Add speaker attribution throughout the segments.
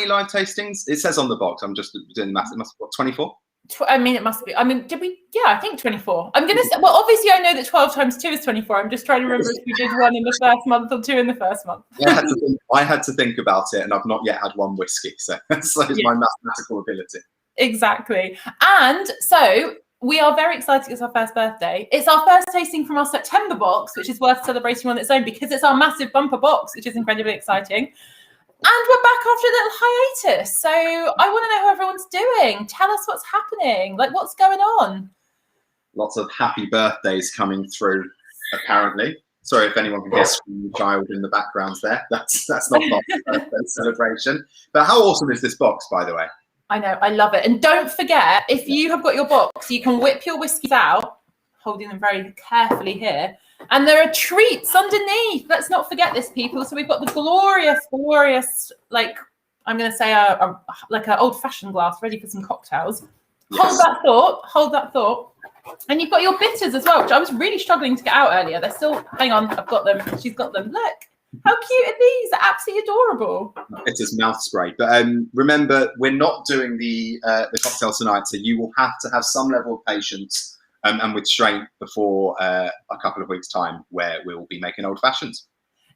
Speaker 1: live tastings? It says on the box. I'm just doing the math. It must be, what, 24?
Speaker 2: I mean, it must be. I mean, did we? Yeah, I think 24. I'm going to say, well, obviously I know that 12 times 2 is 24. I'm just trying to remember if we did one in the first month or 2 in the first month.
Speaker 1: I had to think about it, and I've not yet had one whiskey. So that's my mathematical ability.
Speaker 2: Exactly. And so we are very excited. It's our first birthday. It's our first tasting from our September box, which is worth celebrating on its own because it's our massive bumper box, which is incredibly exciting. And we're back after a little hiatus. So I want to know how everyone's doing. Tell us what's happening. Like, what's going on?
Speaker 1: Lots of happy birthdays coming through, apparently. Sorry if anyone can hear screaming child in the background there. That's not my birthday celebration. But how awesome is this box, by the way?
Speaker 2: I know, I love it. And don't forget, if you have got your box, you can whip your whiskies out, holding them very carefully here. And there are treats underneath. Let's not forget this, people. So we've got the glorious, like, I'm going to say like an old-fashioned glass ready for some cocktails. Yes. Hold that thought. And you've got your bitters as well, which I was really struggling to get out earlier. They're still, hang on, I've got them. She's got them. Look, how cute are these? They're absolutely adorable.
Speaker 1: It is mouth spray. But remember, we're not doing the cocktail tonight, so you will have to have some level of patience and restraint before a couple of weeks' time, where we'll be making old fashions.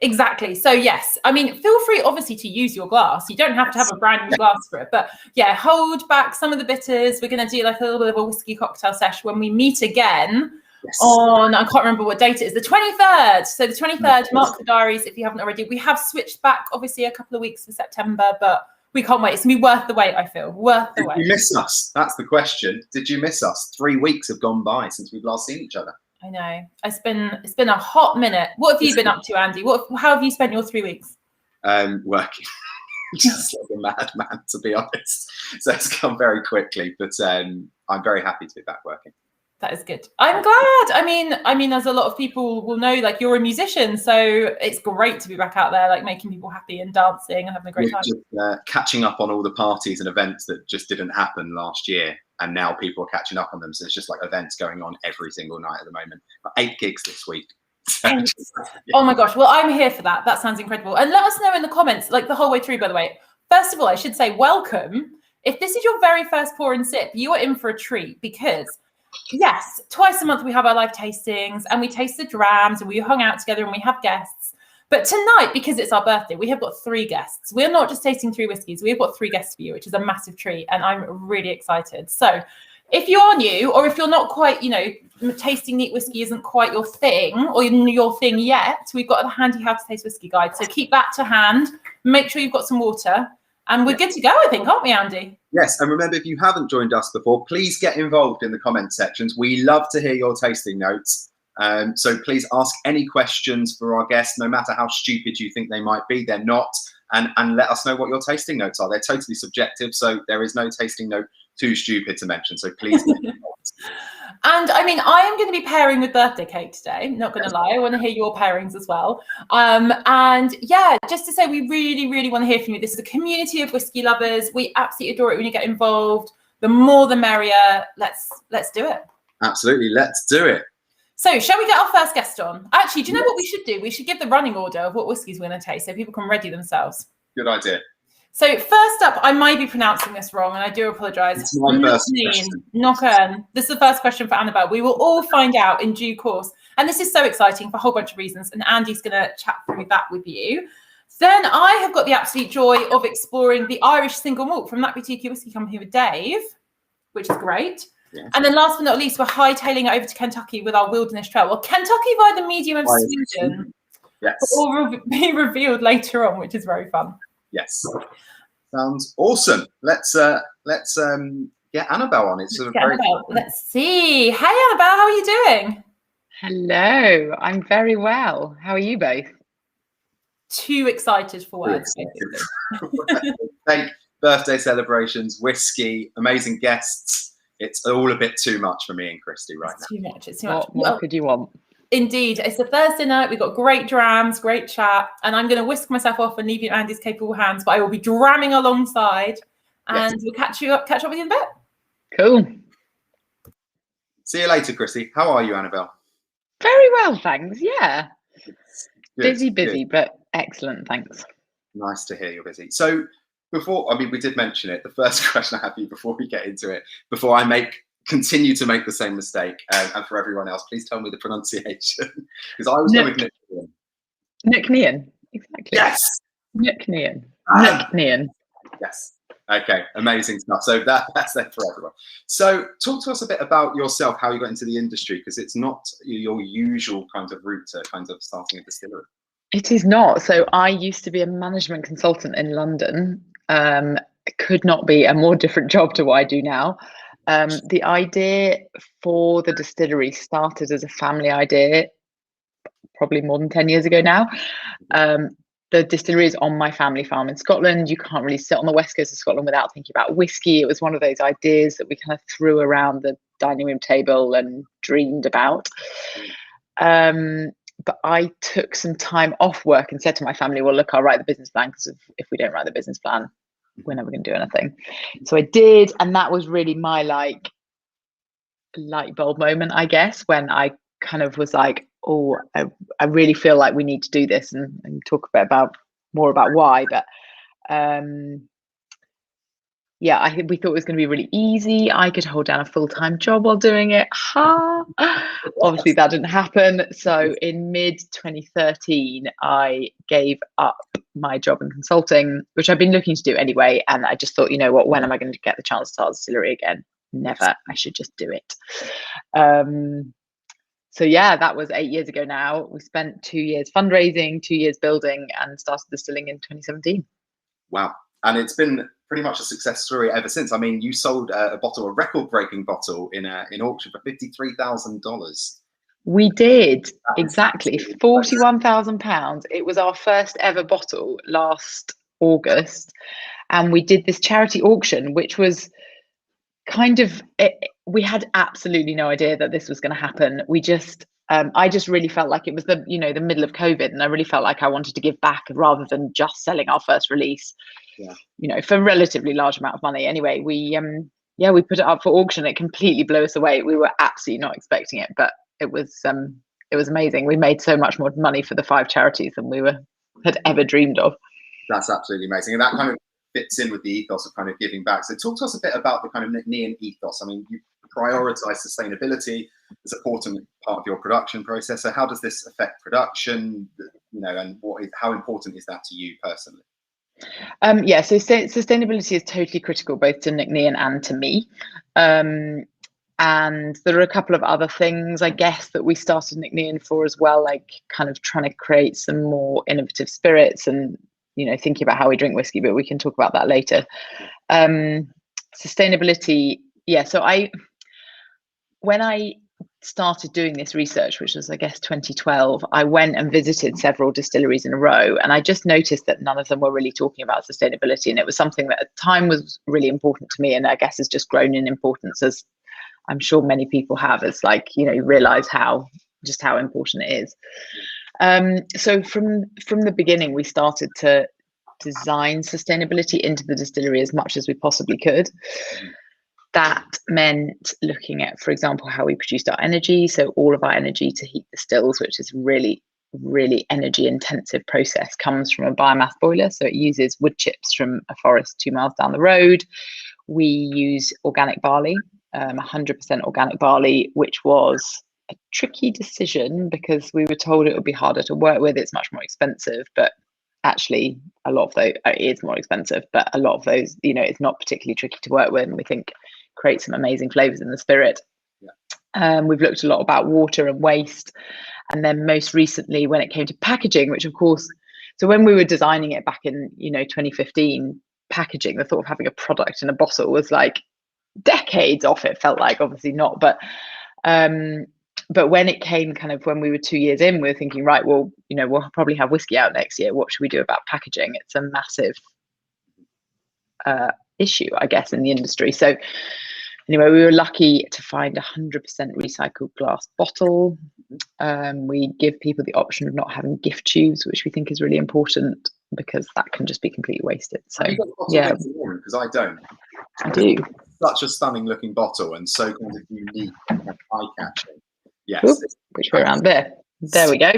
Speaker 2: Exactly. So yes, I mean, feel free obviously to use your glass. You don't have to have a brand new glass for it, but yeah, hold back some of the bitters. We're going to do like a little bit of a whiskey cocktail sesh when we meet again on, I can't remember what date it is, the 23rd. So the 23rd, mark the diaries if you haven't already. We have switched back obviously a couple of weeks for September, but we can't wait. It's going to be worth the wait, I feel. Worth the wait.
Speaker 1: Did you miss us? That's the question. Did you miss us? 3 weeks have gone by since we've last seen each other.
Speaker 2: I know. It's been a hot minute. What have you been up to, Andy? How have you spent your 3 weeks?
Speaker 1: Working. Just like a madman, to be honest. So it's come very quickly, but I'm very happy to be back working.
Speaker 2: That is good. I'm glad. I mean, as a lot of people will know, like, you're a musician, so it's great to be back out there, like making people happy and dancing and having a great time.
Speaker 1: Just, catching up on all the parties and events that just didn't happen last year, and now people are catching up on them. So it's just like events going on every single night at the moment. 8 gigs this week. So
Speaker 2: Oh my gosh. Well, I'm here for that. That sounds incredible. And let us know in the comments, like the whole way through, by the way. First of all, I should say welcome. If this is your very first pour and sip, you are in for a treat because yes, twice a month we have our live tastings and we taste the drams and we hung out together and we have guests. But tonight, because it's our birthday, we have got 3 guests. We're not just tasting 3 whiskies. We've got 3 guests for you, which is a massive treat. And I'm really excited. So if you're new or if you're not quite, tasting neat whiskey isn't quite your thing or your thing yet, we've got a handy how to taste whiskey guide. So keep that to hand. Make sure you've got some water. And we're good to go, I think, aren't we, Andy?
Speaker 1: Yes, and remember, if you haven't joined us before, please get involved in the comment sections. We love to hear your tasting notes. So please ask any questions for our guests, no matter how stupid you think they might be. They're not. And let us know what your tasting notes are. They're totally subjective, so there is no tasting note too stupid to mention. So please get involved.
Speaker 2: And I mean, I am going to be pairing with birthday cake today. Not going to lie. I want to hear your pairings as well. And yeah, just to say, we really, really want to hear from you. This is a community of whiskey lovers. We absolutely adore it when you get involved. The more, the merrier. Let's do it.
Speaker 1: Absolutely. Let's do it.
Speaker 2: So shall we get our first guest on? Actually, do you know what we should do? We should give the running order of what whiskies we're going to taste so people can ready themselves.
Speaker 1: Good idea.
Speaker 2: So first up, I might be pronouncing this wrong, and I do apologise.
Speaker 1: It's my first question.
Speaker 2: Nc'Nean. This is the first question for Annabel. We will all find out in due course. And this is so exciting for a whole bunch of reasons, and Andy's going to chat through that with you. Then I have got the absolute joy of exploring the Irish single malt from That Boutique-y Whisky Company with Dave, which is great. Yes. And then last but not least, we're hightailing it over to Kentucky with our wilderness trail. Well, Kentucky via the medium of Sweden.
Speaker 1: Yes.
Speaker 2: Will be revealed later on, which is very fun.
Speaker 1: Yes. Sounds awesome. Let's get Annabel on. It's sort of very
Speaker 2: Annabel. Let's see. Hey Annabel, how are you doing?
Speaker 3: Hello, I'm very well. How are you both?
Speaker 2: Too excited for words.
Speaker 1: Thank birthday celebrations, whiskey, amazing guests. It's all a bit too much for me and Christy right now.
Speaker 2: Too much. It's too much.
Speaker 3: What could you want?
Speaker 2: Indeed. It's a Thursday night. We've got great drams, great chat. And I'm going to whisk myself off and leave you in Andy's capable hands. But I will be dramming alongside. And we'll catch up with you in a bit.
Speaker 3: Cool.
Speaker 1: See you later, Christy. How are you, Annabel?
Speaker 3: Very well, thanks. Yeah.
Speaker 1: Good,
Speaker 3: busy, but excellent, thanks.
Speaker 1: Nice to hear you're busy. So before, I mean, we did mention it. The first question I have for you before we get into it, before I continue to make the same mistake, and for everyone else, please tell me the pronunciation, because I was going with Nc'Nean.
Speaker 3: Nc'Nean, exactly.
Speaker 1: Yes.
Speaker 3: Nc'Nean. Nc'Nean.
Speaker 1: Yes. Okay. Amazing stuff. So that's there for everyone. So talk to us a bit about yourself, how you got into the industry, because it's not your usual kind of route to kind of starting a distillery.
Speaker 3: It is not. So I used to be a management consultant in London. It could not be a more different job to what I do now. The idea for the distillery started as a family idea, probably more than 10 years ago now. The distillery is on my family farm in Scotland. You can't really sit on the west coast of Scotland without thinking about whiskey. It was one of those ideas that we kind of threw around the dining room table and dreamed about. But I took some time off work and said to my family, well, look, I'll write the business plan, because if we don't write the business plan, we're never going to do anything. So I did. And that was really my light bulb moment, I guess, when I kind of was like, oh, I really feel like we need to do this, and talk a bit more about why. But yeah, we thought it was going to be really easy. I could hold down a full-time job while doing it. Obviously that didn't happen. So in mid-2013, I gave up my job in consulting, which I've been looking to do anyway. And I just thought, you know what, when am I going to get the chance to start a distillery again? Never. I should just do it. So yeah, that was 8 years ago now. We spent 2 years fundraising, 2 years building, and started distilling in 2017.
Speaker 1: Wow. And it's been pretty much a success story ever since. I mean, you sold a record-breaking bottle in auction for $53,000.
Speaker 3: We did, exactly, £41,000. It was our first ever bottle last August. And we did this charity auction, which was kind of, we had absolutely no idea that this was going to happen. We just, I just really felt like it was the middle of COVID, and I really felt like I wanted to give back rather than just selling our first release, for a relatively large amount of money. Anyway, we put it up for auction. It completely blew us away. We were absolutely not expecting it, but it was amazing. We made so much more money for the 5 charities than we had ever dreamed of.
Speaker 1: That's absolutely amazing, and that kind of fits in with the ethos of kind of giving back. So talk to us a bit about the kind of Nc'Nean ethos. I mean, you prioritize sustainability as an important part of your production process. So how does this affect production, and how important is that to you personally?
Speaker 3: So sustainability is totally critical, both to Nc'Nean and to me. And there are a couple of other things, I guess, that we started Nc'Nean for as well, like kind of trying to create some more innovative spirits and, thinking about how we drink whiskey, but we can talk about that later. Sustainability. Yeah. So when I started doing this research, which was, I guess, 2012, I went and visited several distilleries in a row, and I just noticed that none of them were really talking about sustainability. And it was something that at the time was really important to me, and I guess has just grown in importance, as I'm sure many people have. It's like, you realize how important it is. So from the beginning, we started to design sustainability into the distillery as much as we possibly could. That meant looking at, for example, how we produced our energy. So all of our energy to heat the stills, which is really, really energy intensive process, comes from a biomass boiler. So it uses wood chips from a forest 2 miles down the road. We use organic barley, 100% organic barley, which was a tricky decision because we were told it would be harder to work with. It's much more expensive, but actually a lot of those, it is more expensive, but a lot of those, it's not particularly tricky to work with, and we think create some amazing flavors in the spirit. We've looked a lot about water and waste, and then most recently when it came to packaging, which of course, so when we were designing it back in 2015, packaging, the thought of having a product in a bottle was like decades off. It felt like, obviously not, but when it came kind of, when we were 2 years in, we were thinking, right, well, we'll probably have whiskey out next year. What should we do about packaging? It's a massive issue, I guess, in the industry. So anyway, we were lucky to find 100% recycled glass bottle. We give people the option of not having gift tubes, which we think is really important because that can just be completely wasted. So yeah,
Speaker 1: because I don't.
Speaker 3: I do.
Speaker 1: Such a stunning looking bottle and so kind of unique and eye catching. Yes.
Speaker 3: Ooh, which way around there? There we go.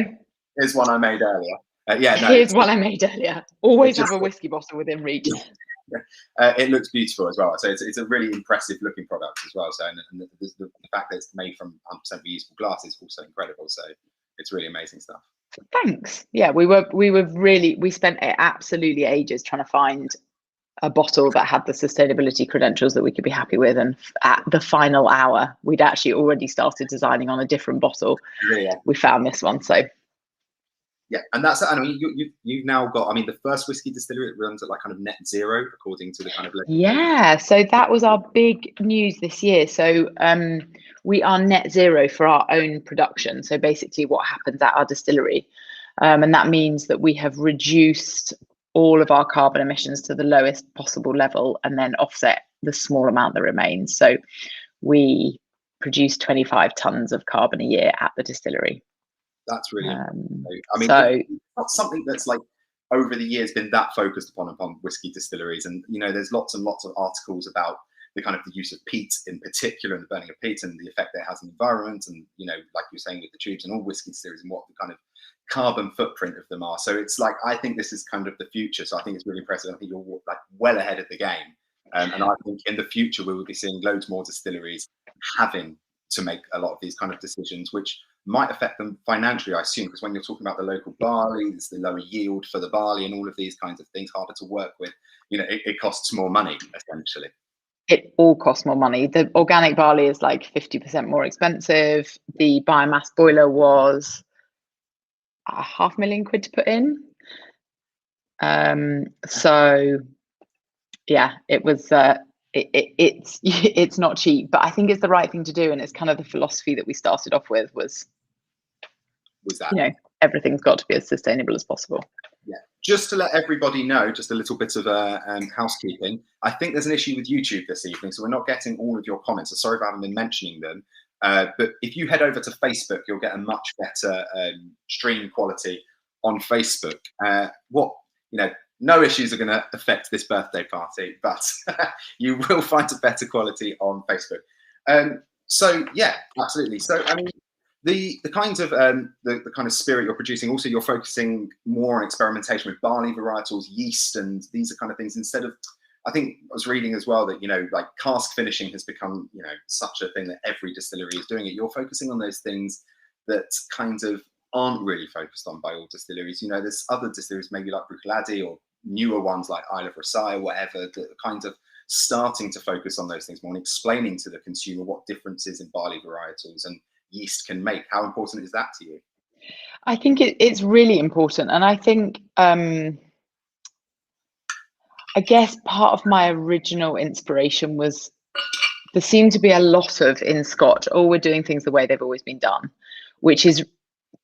Speaker 1: Here's one I made earlier.
Speaker 3: Here's one I made earlier. Always have a whiskey bottle within reach.
Speaker 1: It looks beautiful as well. So it's a really impressive looking product as well. So and the fact that it's made from 100% reusable glass is also incredible. So it's really amazing stuff.
Speaker 3: Thanks. Yeah, we spent absolutely ages trying to find a bottle that had the sustainability credentials that we could be happy with, and at the final hour we'd actually already started designing on a different bottle.
Speaker 1: Yeah.
Speaker 3: We found this one. So
Speaker 1: yeah, and that's, I mean, you've now got, I mean, the first whiskey distillery, it runs at like kind of net zero according to the kind of
Speaker 3: yeah, so that was our big news this year. So we are net zero for our own production, so basically what happens at our distillery, and that means that we have reduced all of our carbon emissions to the lowest possible level and then offset the small amount that remains. So we produce 25 tons of carbon a year at the distillery.
Speaker 1: That's really, I mean,
Speaker 3: so
Speaker 1: it's not something that's like over the years been that focused upon whiskey distilleries. And, you know, there's lots and lots of articles about the kind of the use of peat in particular, and the burning of peat and the effect that it has on the environment. And, you know, like you were saying with the tubes and all whiskey distilleries and what the kind of carbon footprint of them are. So it's like, I think this is kind of the future. So I think it's really impressive. I think you're like well ahead of the game. And I think in the future, we will be seeing loads more distilleries having to make a lot of these kind of decisions, which might affect them financially, I assume, because when you're talking about the local barley, it's the lower yield for the barley and all of these kinds of things, harder to work with. You know, it costs more money, essentially.
Speaker 3: It all costs more money. The organic barley is like 50% more expensive. The biomass boiler was £500,000 to put in. So yeah, it was it's not cheap, but I think it's the right thing to do, and it's kind of the philosophy that we started off with was that, you know, everything's got to be as sustainable as possible.
Speaker 1: Yeah, just to let everybody know, just a little bit of housekeeping. I think there's an issue with YouTube this evening, so we're not getting all of your comments. So sorry if I haven't been mentioning them. But if you head over to Facebook, you'll get a much better stream quality on Facebook. No issues are going to affect this birthday party, but you will find a better quality on Facebook. So yeah, absolutely. So I mean, the kind of the kind of spirit you're producing, also you're focusing more on experimentation with barley varietals, yeast, and these are kind of things instead of. I think I was reading as well that, you know, like cask finishing has become, you know, such a thing that every distillery is doing it. You're focusing on those things that kind of aren't really focused on by all distilleries. You know, there's other distilleries, maybe like Bruichladdich, or newer ones like Isle of Rosai or whatever, that are kind of starting to focus on those things more and explaining to the consumer what differences in barley varietals and yeast can make. How important is that to you?
Speaker 3: I think it's really important. And I think, I guess part of my original inspiration was there seemed to be a lot of in Scotch, we're doing things the way they've always been done, which is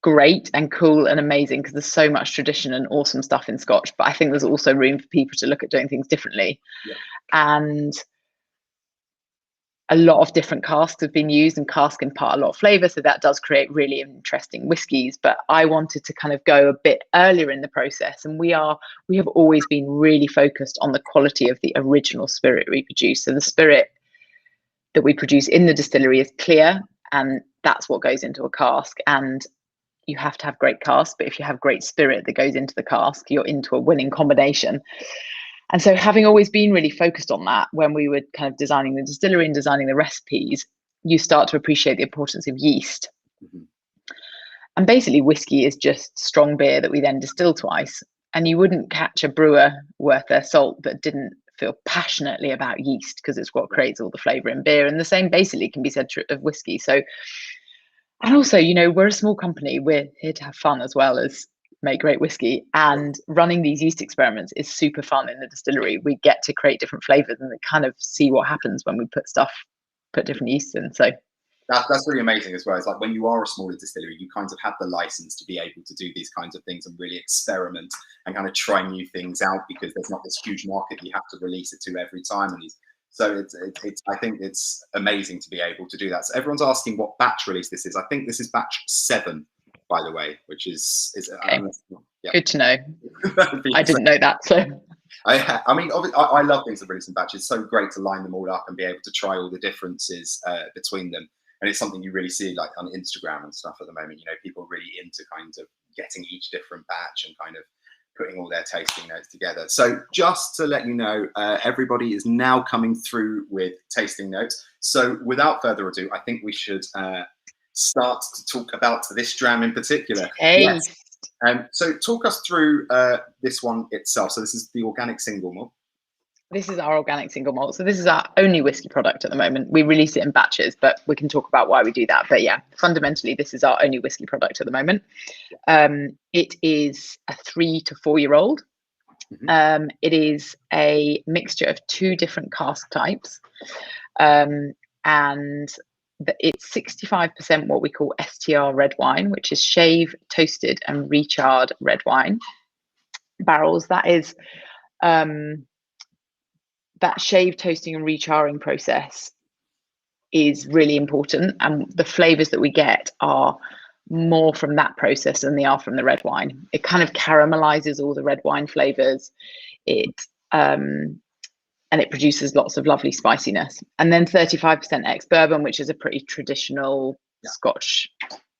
Speaker 3: great and cool and amazing because there's so much tradition and awesome stuff in Scotch. But I think there's also room for people to look at doing things differently.
Speaker 1: Yeah.
Speaker 3: And a lot of different casks have been used, and cask impart a lot of flavor, so that does create really interesting whiskies. But I wanted to kind of go a bit earlier in the process, and we have always been really focused on the quality of the original spirit we produce. So the spirit that we produce in the distillery is clear, and that's what goes into a cask. And you have to have great cask, but if you have great spirit that goes into the cask, you're into a winning combination. And so having always been really focused on that, when we were kind of designing the distillery and designing the recipes, you start to appreciate the importance of yeast.
Speaker 1: Mm-hmm.
Speaker 3: And basically whiskey is just strong beer that we then distill twice. And you wouldn't catch a brewer worth their salt that didn't feel passionately about yeast, because it's what creates all the flavor in beer. And the same basically can be said of whiskey. So, and also, you know, we're a small company. We're here to have fun as well as make great whiskey, and running these yeast experiments is super fun in the distillery. We get to create different flavors and kind of see what happens when we put different yeasts in. So
Speaker 1: that's really amazing as well. It's like when you are a smaller distillery, you kind of have the license to be able to do these kinds of things and really experiment and kind of try new things out, because there's not this huge market you have to release it to every time. And so it's I think it's amazing to be able to do that. So everyone's asking what batch release this is. I think this is batch 7, by the way, which is
Speaker 3: okay. Yeah. Good to know. I didn't know that. So
Speaker 1: I mean, I love things that release in batches. It's so great to line them all up and be able to try all the differences between them. And it's something you really see like on Instagram and stuff at the moment. You know, people are really into kind of getting each different batch and kind of putting all their tasting notes together. So just to let you know, everybody is now coming through with tasting notes. So without further ado, I think we should start to talk about this dram in particular. Yes. So talk us through this one itself. So this is the organic single malt.
Speaker 3: This is our organic single malt. So this is our only whiskey product at the moment. We release it in batches, but we can talk about why we do that. But yeah, fundamentally, this is our only whiskey product at the moment. It is a 3 to 4 year old. It is a mixture of 2 different cask types. And it's 65% what we call STR red wine, which is shave, toasted and recharred red wine barrels. That is that shave, toasting and recharring process is really important, and the flavors that we get are more from that process than they are from the red wine. It kind of caramelizes all the red wine flavors. It and it produces lots of lovely spiciness. And then 35% ex-bourbon, which is a pretty traditional Scotch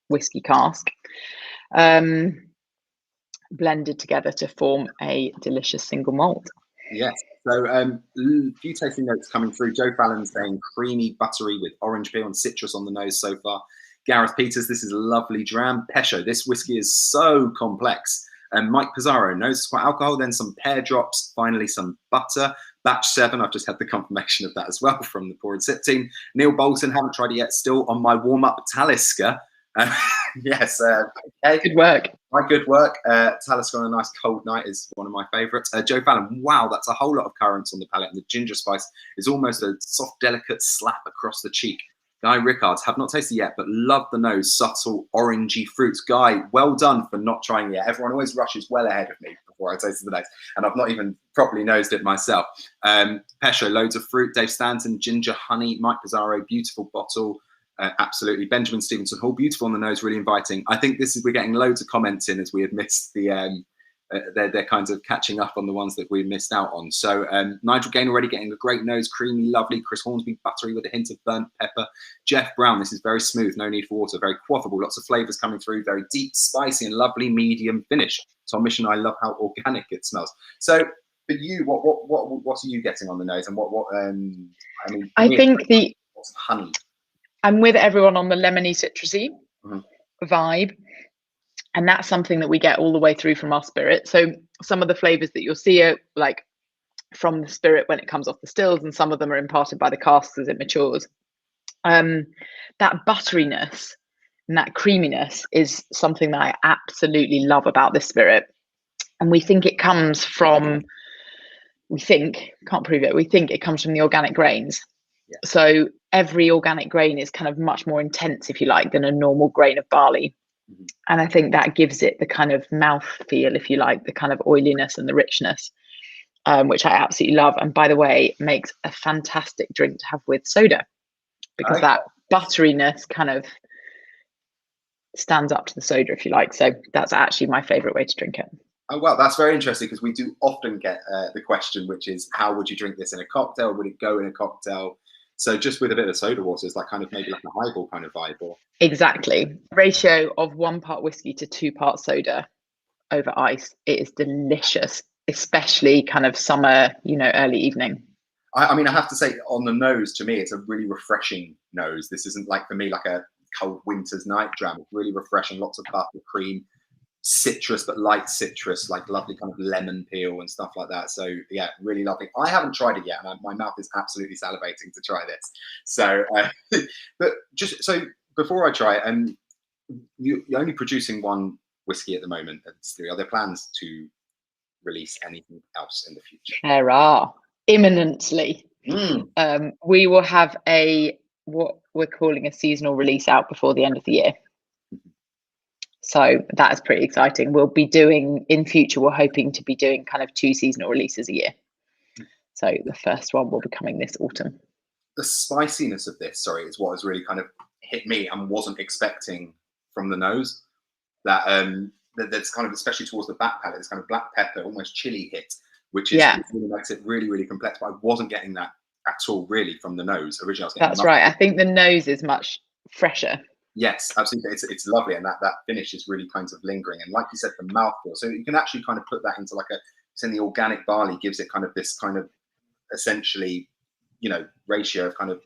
Speaker 3: whiskey cask, blended together to form a delicious single malt.
Speaker 1: Yes. So a few tasting notes coming through. Joe Fallon saying creamy, buttery with orange peel and citrus on the nose so far. Gareth Peters, this is a lovely dram. Pesho, this whiskey is so complex. And Mike Pizarro, nose is quite alcohol, then some pear drops, finally some butter. Batch 7, I've just had the confirmation of that as well from the Pour and Sip team. Neil Bolton, haven't tried it yet, still on my warm-up Talisker. Yes. Okay.
Speaker 3: Good work.
Speaker 1: My good work. Talisker on a nice cold night is one of my favourites. Joe Fallon, wow, that's a whole lot of currants on the palate, and the ginger spice is almost a soft, delicate slap across the cheek. Guy Rickards, have not tasted yet, but love the nose, subtle, orangey fruits. Guy, well done for not trying it yet. Everyone always rushes well ahead of me before I taste the nose, and I've not even properly nosed it myself. Pesho, loads of fruit. Dave Stanton, ginger, honey. Mike Pizarro, beautiful bottle. Absolutely. Benjamin Stevenson Hall, beautiful on the nose, really inviting. I think we're getting loads of comments in as we had missed the they're kind of catching up on the ones that we missed out on. So Nigel Gain already getting a great nose, creamy, lovely. Chris Hornsby, buttery with a hint of burnt pepper. Jeff Brown, this is very smooth, no need for water, very quaffable, lots of flavors coming through, very deep, spicy and lovely medium finish. Tom Mission, I love how organic it smells. So for you, what are you getting on the nose, and I think what's honey?
Speaker 3: I'm with everyone on the lemony citrusy vibe, and that's something that we get all the way through from our spirit. So some of the flavors that you'll see are like from the spirit when it comes off the stills, and some of them are imparted by the casks as it matures. That butteriness and that creaminess is something that I absolutely love about this spirit, and we think it comes from can't prove it, we think it comes from the organic grains. Yeah. So every organic grain is kind of much more intense, if you like, than a normal grain of barley. And I think that gives it the kind of mouth feel, if you like, the kind of oiliness and the richness, which I absolutely love. And by the way, makes a fantastic drink to have with soda, because that butteriness kind of stands up to the soda, if you like. So that's actually my favorite way to drink it.
Speaker 1: Oh, well, that's very interesting, because we do often get the question, which is, how would you drink this in a cocktail? Would it go in a cocktail? So just with a bit of soda water, is that kind of maybe like a highball kind of vibe? Or
Speaker 3: exactly. Ratio of 1 part whiskey to 2 parts soda over ice. It is delicious, especially kind of summer, early evening.
Speaker 1: I mean, I have to say, on the nose, to me, it's a really refreshing nose. This isn't like, for me, like a cold winter's night dram. It's really refreshing, lots of butter, cream, citrus, but light citrus, like lovely kind of lemon peel and stuff like that. So yeah, really lovely. I haven't tried it yet, and my mouth is absolutely salivating to try this. So but just so before I try it, you're only producing one whiskey at the moment at the distillery. Are there plans to release anything else in the future?
Speaker 3: There are, imminently. We will have what we're calling a seasonal release out before the end of the year. So that is pretty exciting. We'll be doing, in future, we're hoping to be doing kind of 2 seasonal releases a year. So the first one will be coming this autumn.
Speaker 1: The spiciness of this, is what has really kind of hit me and wasn't expecting from the nose. That that's kind of, especially towards the back palate, this kind of black pepper, almost chili hit, which is really makes it really, really complex. But I wasn't getting that at all, really, from the nose. Originally, I was getting
Speaker 3: that's right. I think the nose is much fresher.
Speaker 1: Yes, absolutely. It's lovely, and that finish is really kind of lingering. And like you said, the mouthfeel. So you can actually kind of put that into like it's in the organic barley gives it kind of this kind of essentially, ratio of kind of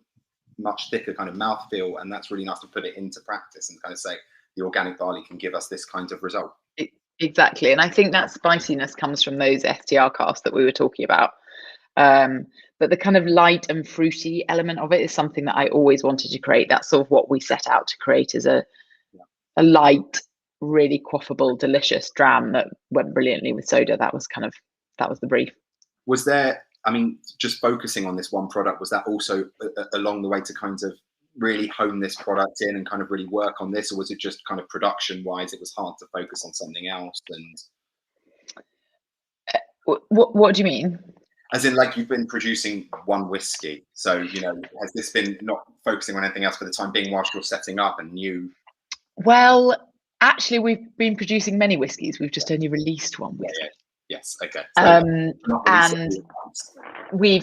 Speaker 1: much thicker kind of mouthfeel, and that's really nice to put it into practice and kind of say the organic barley can give us this kind of result.
Speaker 3: Exactly, and I think that spiciness comes from those STR casks that we were talking about. But the kind of light and fruity element of it is something that I always wanted to create. That's sort of what we set out to create, as a light, really quaffable, delicious dram that went brilliantly with soda. That was the brief.
Speaker 1: Was there, just focusing on this one product, was that also along the way to kind of really hone this product in and kind of really work on this, or was it just kind of production wise it was hard to focus on something else? And
Speaker 3: what do you mean?
Speaker 1: As in, like, you've been producing one whiskey, so has this been not focusing on anything else for the time being whilst you're setting up a new?
Speaker 3: Well, actually, we've been producing many whiskies. We've just only released one whiskey.
Speaker 1: Yeah. Yes. Okay.
Speaker 3: So, and we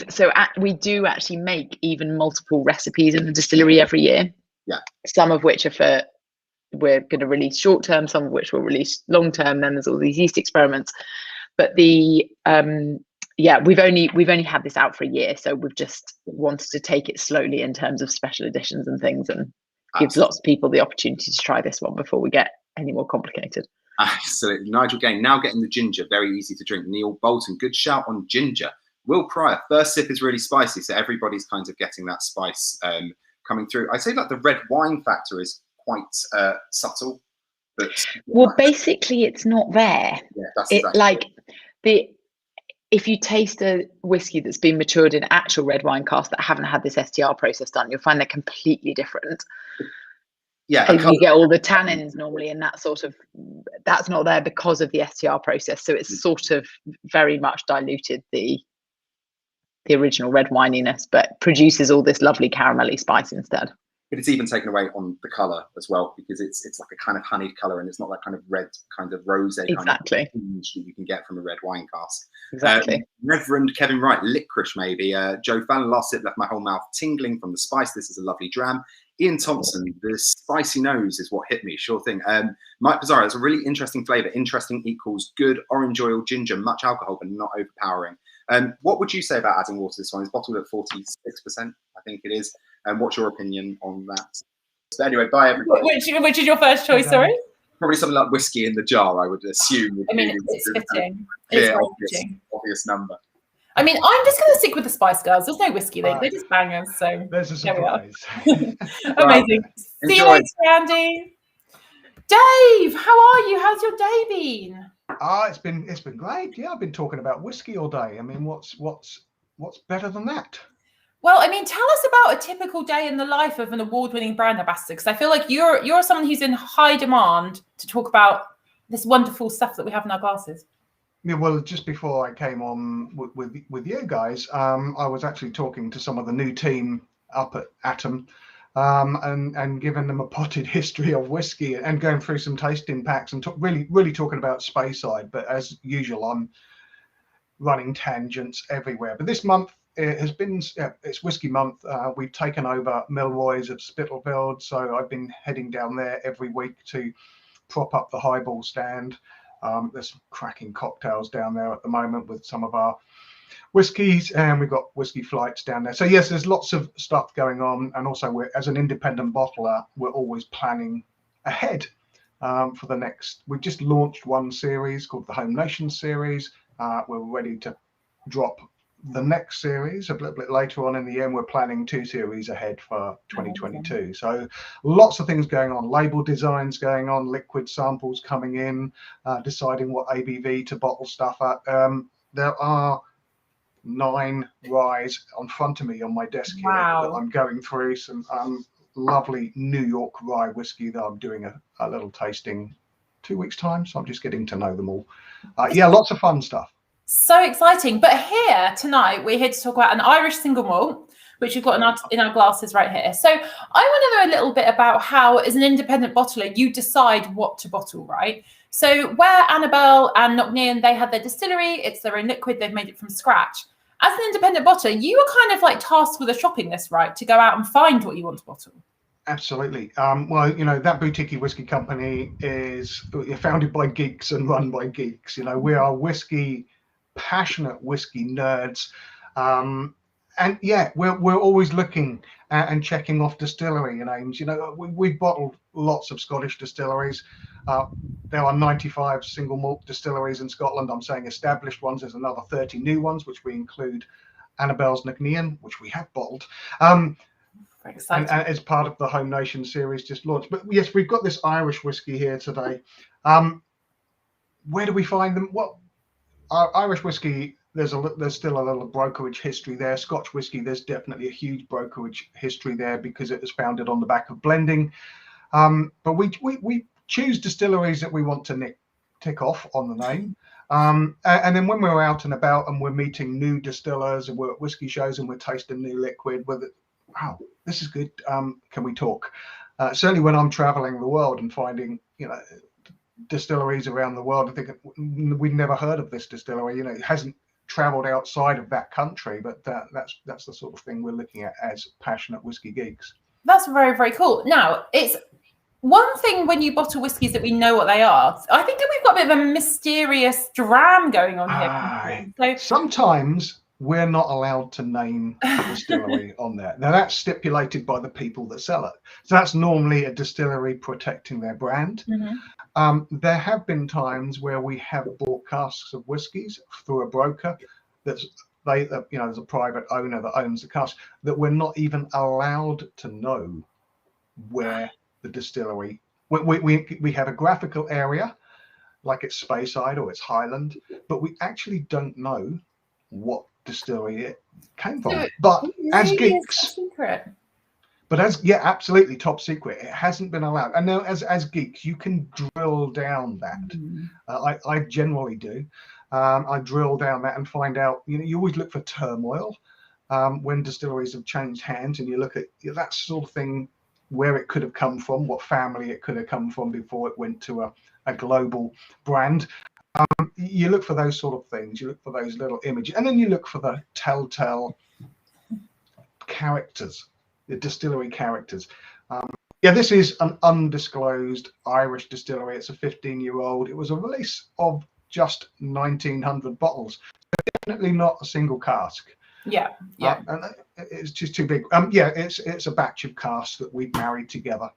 Speaker 3: do actually make even multiple recipes in the distillery every year.
Speaker 1: Yeah. Some
Speaker 3: of which we're going to release short term, some of which we'll release long term. Then there's all these yeast experiments, but we've only had this out for a year, so we've just wanted to take it slowly in terms of special editions and things, and gives lots of people the opportunity to try this one before we get any more complicated.
Speaker 1: Absolutely. Nigel Gain now getting the ginger, very easy to drink. Neil Bolton, good shout on ginger. Will Pryor, first sip is really spicy, so everybody's kind of getting that spice coming through. I'd say like the red wine factor is quite subtle, but
Speaker 3: basically it's not there.
Speaker 1: Yeah, that's exactly
Speaker 3: if you taste a whiskey that's been matured in actual red wine casks that haven't had this STR process done, you'll find they're completely different.
Speaker 1: Yeah,
Speaker 3: and you get all the tannins normally, and that's not there because of the STR process. So it's sort of very much diluted the original red wininess, but produces all this lovely caramelly spice instead.
Speaker 1: But it's even taken away on the colour as well, because it's like a kind of honeyed colour, and it's not that kind of red, kind of rosé kind of tinge that you can get from a red wine cask.
Speaker 3: Exactly.
Speaker 1: Reverend Kevin Wright, licorice maybe. Joe Fallon, last sip left my whole mouth tingling from the spice. This is a lovely dram. Ian Thompson, the spicy nose is what hit me. Sure thing. Mike Pizarro, it's a really interesting flavour. Interesting equals good orange oil, ginger, much alcohol, but not overpowering. What would you say about adding water to this one? It's bottled at 46%, I think it is. And what's your opinion on that? So anyway, bye everybody.
Speaker 2: Which is your first choice, sorry?
Speaker 1: Probably something like whiskey in the jar, I would assume.
Speaker 2: It's fitting.
Speaker 1: Obvious number.
Speaker 2: I'm just going to stick with the Spice Girls. There's no whiskey. They're just bangers. So
Speaker 4: there's a surprise.
Speaker 2: Amazing. See you later, Andy. Dave, how are you? How's your day been?
Speaker 4: It's been great. Yeah, I've been talking about whiskey all day. What's better than that?
Speaker 2: Well, tell us about a typical day in the life of an award-winning brand ambassador, because I feel like you're someone who's in high demand to talk about this wonderful stuff that we have in our glasses.
Speaker 4: Yeah, well, just before I came on with you guys, I was actually talking to some of the new team up at Atom, and giving them a potted history of whiskey and going through some tasting packs and really talking about Speyside. But as usual, I'm running tangents everywhere. But this month it has been it's whiskey month. We've taken over Milroy's at Spitalfield, so I've been heading down there every week to prop up the highball stand. There's some cracking cocktails down there at the moment with some of our whiskies, and we've got whiskey flights down there. So yes, there's lots of stuff going on, and also as an independent bottler, we're always planning ahead for the next. We've just launched one series called the Home Nation series. We're ready to drop the next series a little bit later on in the year, and we're planning 2 series ahead for 2022. So lots of things going on, label designs going on, liquid samples coming in, deciding what ABV to bottle stuff at. There are 9 ryes on front of me on my desk here that I'm going through. Some lovely New York rye whiskey that I'm doing a little tasting 2 weeks time, so I'm just getting to know them all. Lots of fun stuff.
Speaker 2: So exciting. But here tonight, we're here to talk about an Irish single malt, which we've got in our glasses right here. So I want to know a little bit about how, as an independent bottler, you decide what to bottle, right? So where Annabel and Nc'Nean, they had their distillery, it's their own liquid, they've made it from scratch. As an independent bottler, you were kind of like tasked with a shopping list, right? To go out and find what you want to bottle.
Speaker 4: Absolutely. Well, That Boutique-y Whisky company is founded by geeks and run by geeks. We are passionate whiskey nerds. And yeah, we're always looking and checking off distillery names. We've bottled lots of Scottish distilleries. There are 95 single malt distilleries in Scotland. I'm saying established ones. There's another 30 new ones, which we include Annabel's Nc'Nean, which we have bottled. And as part of the Home Nation series just launched. But yes, we've got this Irish whiskey here today. Where do we find them? Well, Irish whiskey, there's still a little brokerage history there. Scotch whiskey, there's definitely a huge brokerage history there because it was founded on the back of blending. But we choose distilleries that we want to tick off on the name. And then when we're out and about and we're meeting new distillers and we're at whiskey shows and we're tasting new liquid, wow, this is good. Can we talk? Certainly when I'm traveling the world and finding, distilleries around the world, I think we've never heard of this distillery. It hasn't traveled outside of that country, but that's the sort of thing we're looking at as passionate whiskey geeks. That's
Speaker 2: very, very cool. Now, it's one thing when you bottle whiskies that we know what they are. I think that we've got a bit of a mysterious dram going on here. So
Speaker 4: sometimes we're not allowed to name the distillery on there. Now that's stipulated by the people that sell it. So that's normally a distillery protecting their brand.
Speaker 2: Mm-hmm.
Speaker 4: There have been times where we have bought casks of whiskies through a broker there's a private owner that owns the cask, that we're not even allowed to know where the distillery. We have a graphical area, like it's Speyside or it's Highland, but we actually don't know what distillery it came from. But as geeks, absolutely top secret. It hasn't been allowed. And now as geeks, you can drill down that. I generally do. I drill down that and find out. You always look for turmoil when distilleries have changed hands, and you look at that sort of thing, where it could have come from, what family it could have come from before it went to a global brand. You look for those sort of things. You look for those little images, and then you look for the telltale characters, the distillery characters. This is an undisclosed Irish distillery. It's a 15-year-old. It was a release of just 1,900 bottles. Definitely not a single cask.
Speaker 2: Yeah.
Speaker 4: And it's just too big. It's a batch of casks that we've married together.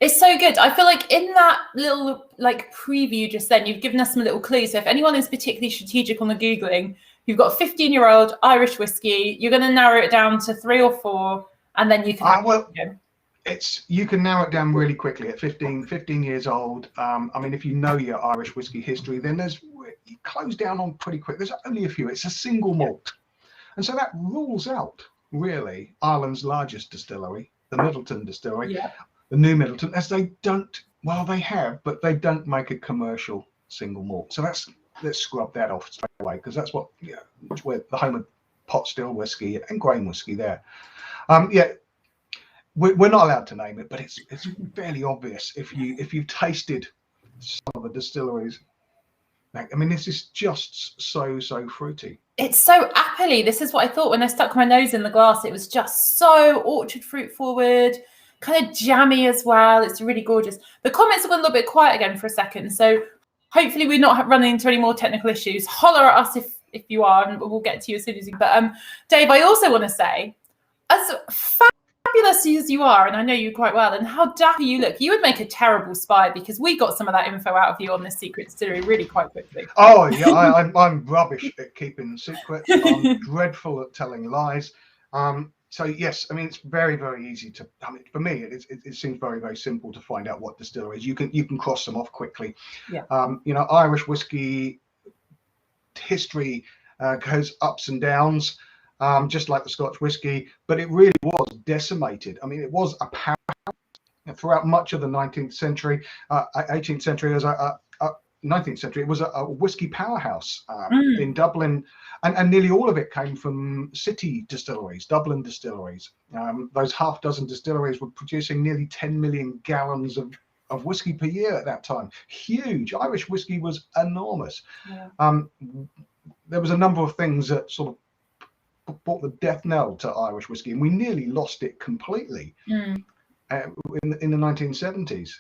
Speaker 2: It's so good. I feel like in that little preview just then, you've given us some little clues. So if anyone is particularly strategic on the Googling, you've got a 15-year-old Irish whiskey. You're going to narrow it down to 3 or 4, and then you can.
Speaker 4: You can narrow it down really quickly at 15 years old. If you know your Irish whiskey history, then you close down on pretty quick. There's only a few. It's a single malt, and so that rules out really Ireland's largest distillery, the Middleton distillery.
Speaker 2: Yeah.
Speaker 4: The New Middleton, as they don't, they have, but they don't make a commercial single malt. So let's scrub that off straight away, because that's where the home of pot still whiskey and grain whiskey there. We're not allowed to name it, but it's fairly obvious if you've tasted some of the distilleries. This is just so fruity.
Speaker 2: It's so appley. This is what I thought when I stuck my nose in the glass. It was just so orchard fruit forward, kind of jammy as well. It's really gorgeous. The comments have gone a little bit quiet again for a second, so hopefully we're not running into any more technical issues. Holler at us if you are, and we'll get to you as soon as you can. But Dave, I also want to say, as fabulous as you are, and I know you quite well, and how dapper you look, you would make a terrible spy, because we got some of that info out of you on this secret distillery really quite quickly.
Speaker 4: Oh yeah, I'm rubbish at keeping secrets. I'm dreadful at telling lies. So yes, it's very, very easy to. For me, it seems very, very simple to find out what distilleries. You can cross them off quickly.
Speaker 2: Yeah.
Speaker 4: Irish whiskey history goes ups and downs, just like the Scotch whiskey, but it really was decimated. It was a powerhouse throughout much of the 19th century, 18th century, 19th century. It was a whiskey powerhouse in Dublin. And nearly all of it came from city distilleries, Dublin distilleries. Those half dozen distilleries were producing nearly 10 million gallons of whiskey per year at that time. Huge. Irish whiskey was enormous.
Speaker 2: Yeah.
Speaker 4: There was a number of things that sort of brought the death knell to Irish whiskey, and we nearly lost it completely in the 1970s.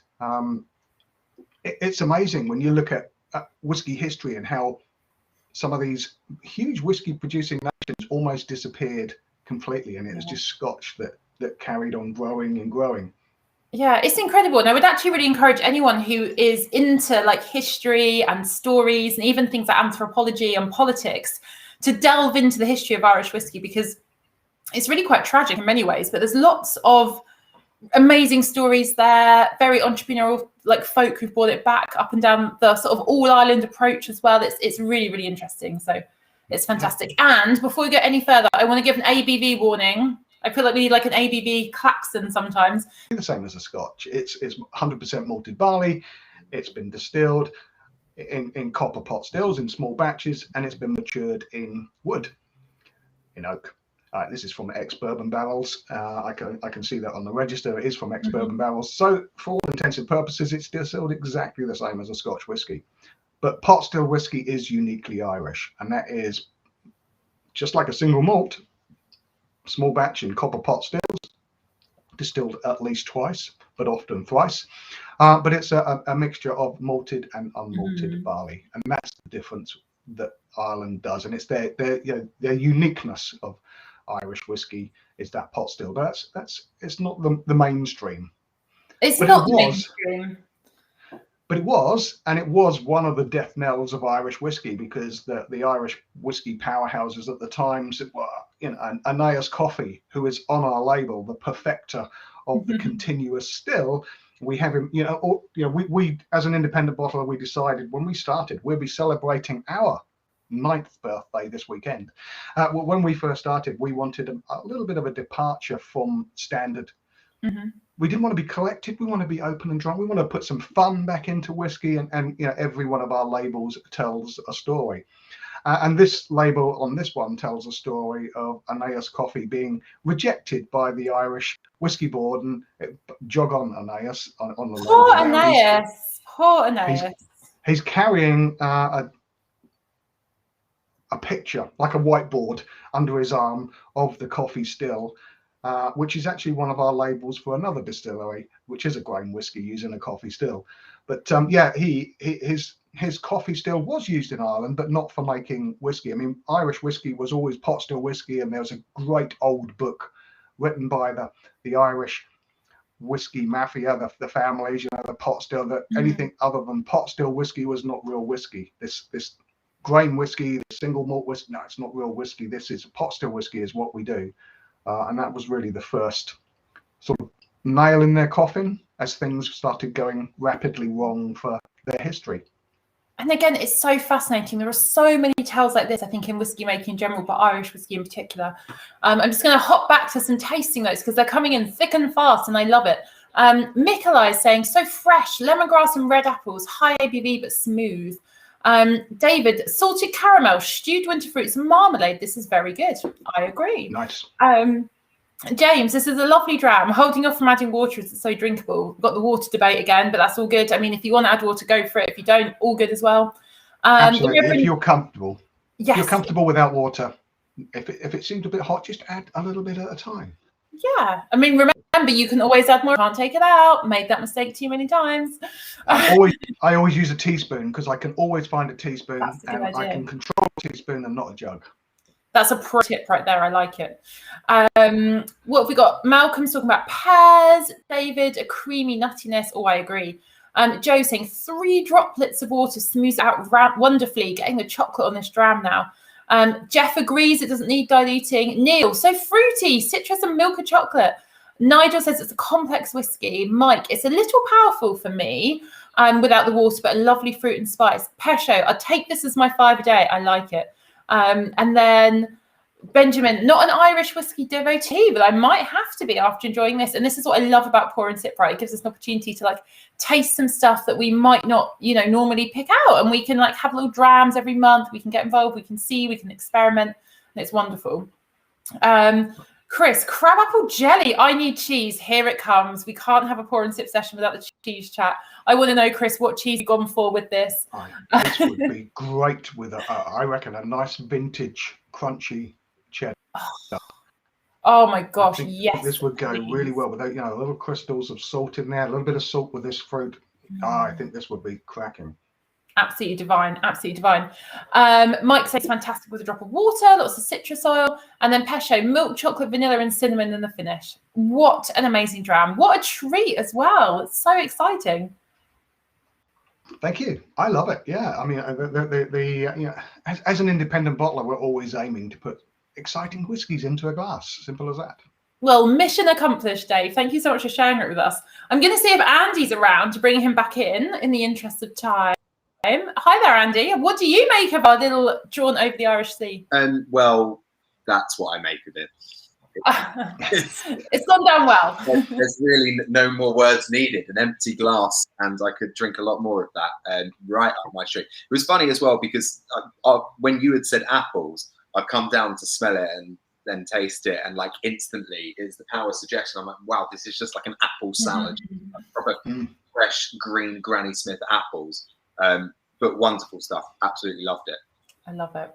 Speaker 4: It's amazing when you look at whiskey history and how some of these huge whiskey producing nations almost disappeared completely, and it was just Scotch that carried on growing and growing.
Speaker 2: Yeah, it's incredible. And I would actually really encourage anyone who is into like history and stories and even things like anthropology and politics to delve into the history of Irish whiskey, because it's really quite tragic in many ways, but there's lots of amazing stories there, very entrepreneurial like folk who've brought it back up and down the sort of all Ireland approach as well. It's really, really interesting. So it's fantastic. And before we go any further, I want to give an ABV warning. I feel like we need like an ABV klaxon sometimes.
Speaker 4: The same as a Scotch. It's 100% malted barley. It's been distilled in copper pot stills in small batches, and it's been matured in wood, in oak. This is from ex-bourbon barrels. I can see that on the register. It is from ex-bourbon barrels. So for all intents and purposes, it's distilled exactly the same as a Scotch whiskey. But pot still whiskey is uniquely Irish, and that is just like a single malt, small batch in copper pot stills, distilled at least twice, but often thrice. But it's a mixture of malted and unmalted barley, and that's the difference that Ireland does. And it's their uniqueness of Irish whiskey is that pot still. That's it's not the mainstream.
Speaker 2: It's not the mainstream.
Speaker 4: But it was one of the death knells of Irish whiskey, because the Irish whiskey powerhouses at the time were, and Nc'Nean Coffee, who is on our label, the perfecter of the continuous still. We have him, we as an independent bottler, we decided when we started, we'll be celebrating our 9th birthday this weekend. When we first started, we wanted a little bit of a departure from standard. We didn't want to be collected. We want to be open and drunk. We want to put some fun back into whiskey, and every one of our labels tells a story. And this label on this one tells a story of Nc'Nean Coffee being rejected by the Irish Whiskey Board, and jog on Nc'Nean on the
Speaker 2: Poor
Speaker 4: label.
Speaker 2: Nc'Nean. Poor Nc'Nean.
Speaker 4: He's carrying a picture, like a whiteboard, under his arm of the coffee still. Which is actually one of our labels for another distillery, which is a grain whiskey using a coffee still. But his coffee still was used in Ireland, but not for making whiskey. I mean, Irish whiskey was always pot still whiskey, and there was a great old book written by the Irish whiskey mafia, the families, the pot still, that anything other than pot still whiskey was not real whiskey. This grain whiskey, the single malt whiskey, no, it's not real whiskey. This is pot still whiskey is what we do. And that was really the first sort of nail in their coffin as things started going rapidly wrong for their history.
Speaker 2: And again, it's so fascinating. There are so many tales like this, I think, in whiskey making in general, but Irish whiskey in particular. I'm just going to hop back to some tasting notes because they're coming in thick and fast, and I love it. Mikolai is saying, so fresh, lemongrass and red apples, high ABV but smooth. David, salted caramel, stewed winter fruits, and marmalade. This is very good. I agree.
Speaker 4: Nice.
Speaker 2: James, this is a lovely dram. Holding off from adding water as it's so drinkable. We've got the water debate again, but that's all good. I mean, if you want to add water, go for it. If you don't, all good as well.
Speaker 4: Absolutely. If you're comfortable.
Speaker 2: Yes.
Speaker 4: If you're comfortable without water. If it seems a bit hot, just add a little bit at a time.
Speaker 2: Yeah. I mean, remember, you can always add more. Can't take it out. Made that mistake too many times.
Speaker 4: I always use a teaspoon because I can always find a teaspoon, and I can control a teaspoon and not a jug.
Speaker 2: That's a pro tip right there. I like it. What have we got? Malcolm's talking about pears. David, a creamy nuttiness. Oh, I agree. Joe saying 3 droplets of water smooths out wonderfully. Getting the chocolate on this dram now. Jeff agrees it doesn't need diluting. Neil, so fruity, citrus and milk of chocolate. Nigel says it's a complex whiskey. Mike, it's a little powerful for me without the water, but a lovely fruit and spice. Pesho, I'll take this as my 5 a day. I like it. And then Benjamin, not an Irish whiskey devotee, but I might have to be after enjoying this. And this is what I love about Pour and Sip, right? It gives us an opportunity to like taste some stuff that we might not, normally pick out. And we can like have little drams every month. We can get involved. We can see, we can experiment. And it's wonderful. Chris, crabapple jelly. I need cheese. Here it comes. We can't have a Pour and Sip session without the cheese chat. I want to know, Chris, what cheese you've gone for with this.
Speaker 4: This would be great with, I reckon, a nice vintage crunchy cheddar.
Speaker 2: Oh my
Speaker 4: I
Speaker 2: gosh,
Speaker 4: think
Speaker 2: yes.
Speaker 4: this would go
Speaker 2: please.
Speaker 4: really well with, you know, little crystals of salt in there, a little bit of salt with this fruit. I think this would be cracking.
Speaker 2: Absolutely divine, absolutely divine. Mike says fantastic with a drop of water, lots of citrus oil, and then Pesho, milk, chocolate, vanilla, and cinnamon in the finish. What an amazing dram. What a treat as well. It's so exciting.
Speaker 4: Thank you. I love it. Yeah, I mean, you know, as an independent bottler, we're always aiming to put exciting whiskies into a glass. Simple as that.
Speaker 2: Well, mission accomplished, Dave. Thank you so much for sharing it with us. I'm going to see if Andy's around to bring him back in the interest of time. Hi there, Andy. What do you make of our little jaunt over the Irish Sea?
Speaker 1: Well, that's what I make of it.
Speaker 2: It's gone down well.
Speaker 1: There's really no more words needed. An empty glass, and I could drink a lot more of that. Right up my street. It was funny as well because when you had said apples, I've come down to smell it and then taste it, and like instantly, it's the power of suggestion. I'm like, wow, this is just like an apple salad, proper fresh green Granny Smith apples. But wonderful stuff. Absolutely loved it.
Speaker 2: I love it.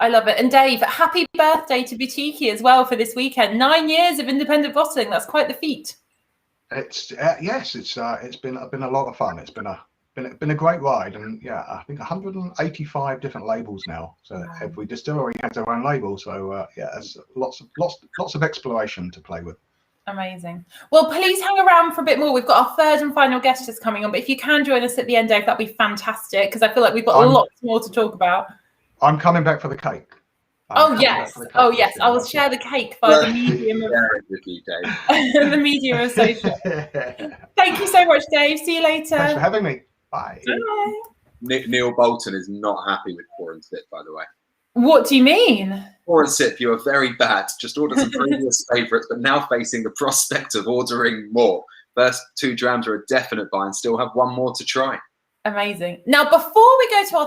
Speaker 2: I love it. And Dave, happy birthday to Boutique-y as well for this weekend. 9 years of independent bottling. That's quite the feat.
Speaker 4: It's yes, it's been a lot of fun. It's been a great ride, and yeah, I think 185 different labels now. So every distillery has their own label. So yeah, there's lots of exploration to play with.
Speaker 2: Amazing. Well, please hang around for a bit more. We've got our third and final guest just coming on, but if you can join us at the end, Dave, that'd be fantastic because I feel like we've got lots more to talk about. I'm
Speaker 4: coming back for the cake.
Speaker 2: Oh yes. I will share the cake by the medium of the medium of social. Thank you so much, Dave. See you later.
Speaker 4: Thanks for having me. Bye.
Speaker 2: Bye.
Speaker 1: Neil Bolton is not happy with pour and sip, by the way.
Speaker 2: What do you mean?
Speaker 1: Pour and sip, you are very bad. Just ordered some previous favourites, but now facing the prospect of ordering more. First 2 drams are a definite buy and still have one more to try.
Speaker 2: Amazing. Now, before we go to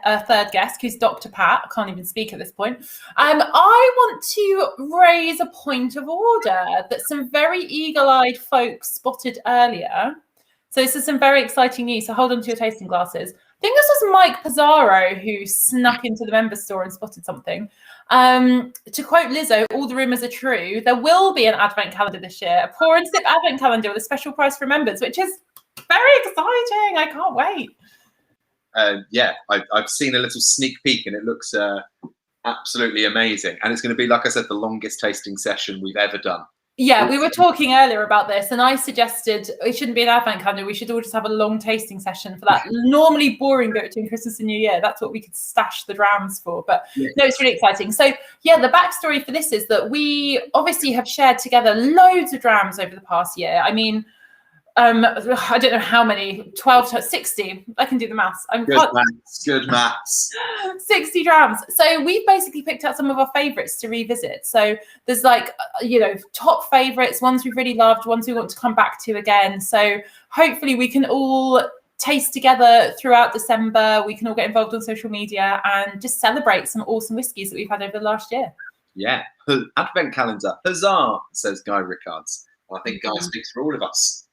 Speaker 2: our third guest, who's Dr. Pat, I can't even speak at this point, I want to raise a point of order that some very eagle-eyed folks spotted earlier. So this is some very exciting news. So hold on to your tasting glasses. I think this was Mike Pizarro who snuck into the members store and spotted something. To quote Lizzo, all the rumours are true. There will be an advent calendar this year, a pour and sip advent calendar with a special price for members, which is very exciting. I can't wait.
Speaker 1: Yeah, I've seen a little sneak peek and it looks absolutely amazing. And it's going to be, like I said, the longest tasting session we've ever done.
Speaker 2: Yeah, we were talking earlier about this and I suggested it shouldn't be an advent calendar. We should all just have a long tasting session for that normally boring bit between Christmas and New Year. That's what we could stash the drams for. But no, it's really exciting. So yeah, the backstory for this is that we obviously have shared together loads of drams over the past year. I mean, I don't know how many, 12 to 60. I can do the maths.
Speaker 1: Good maths.
Speaker 2: 60 drams. So we've basically picked out some of our favorites to revisit. So there's like, top favorites, ones we've really loved, ones we want to come back to again. So hopefully we can all taste together throughout December. We can all get involved on social media and just celebrate some awesome whiskies that we've had over the last year.
Speaker 1: Yeah. Advent calendar. Huzzah, says Guy Rickards. Well, I think Guy speaks for all of us.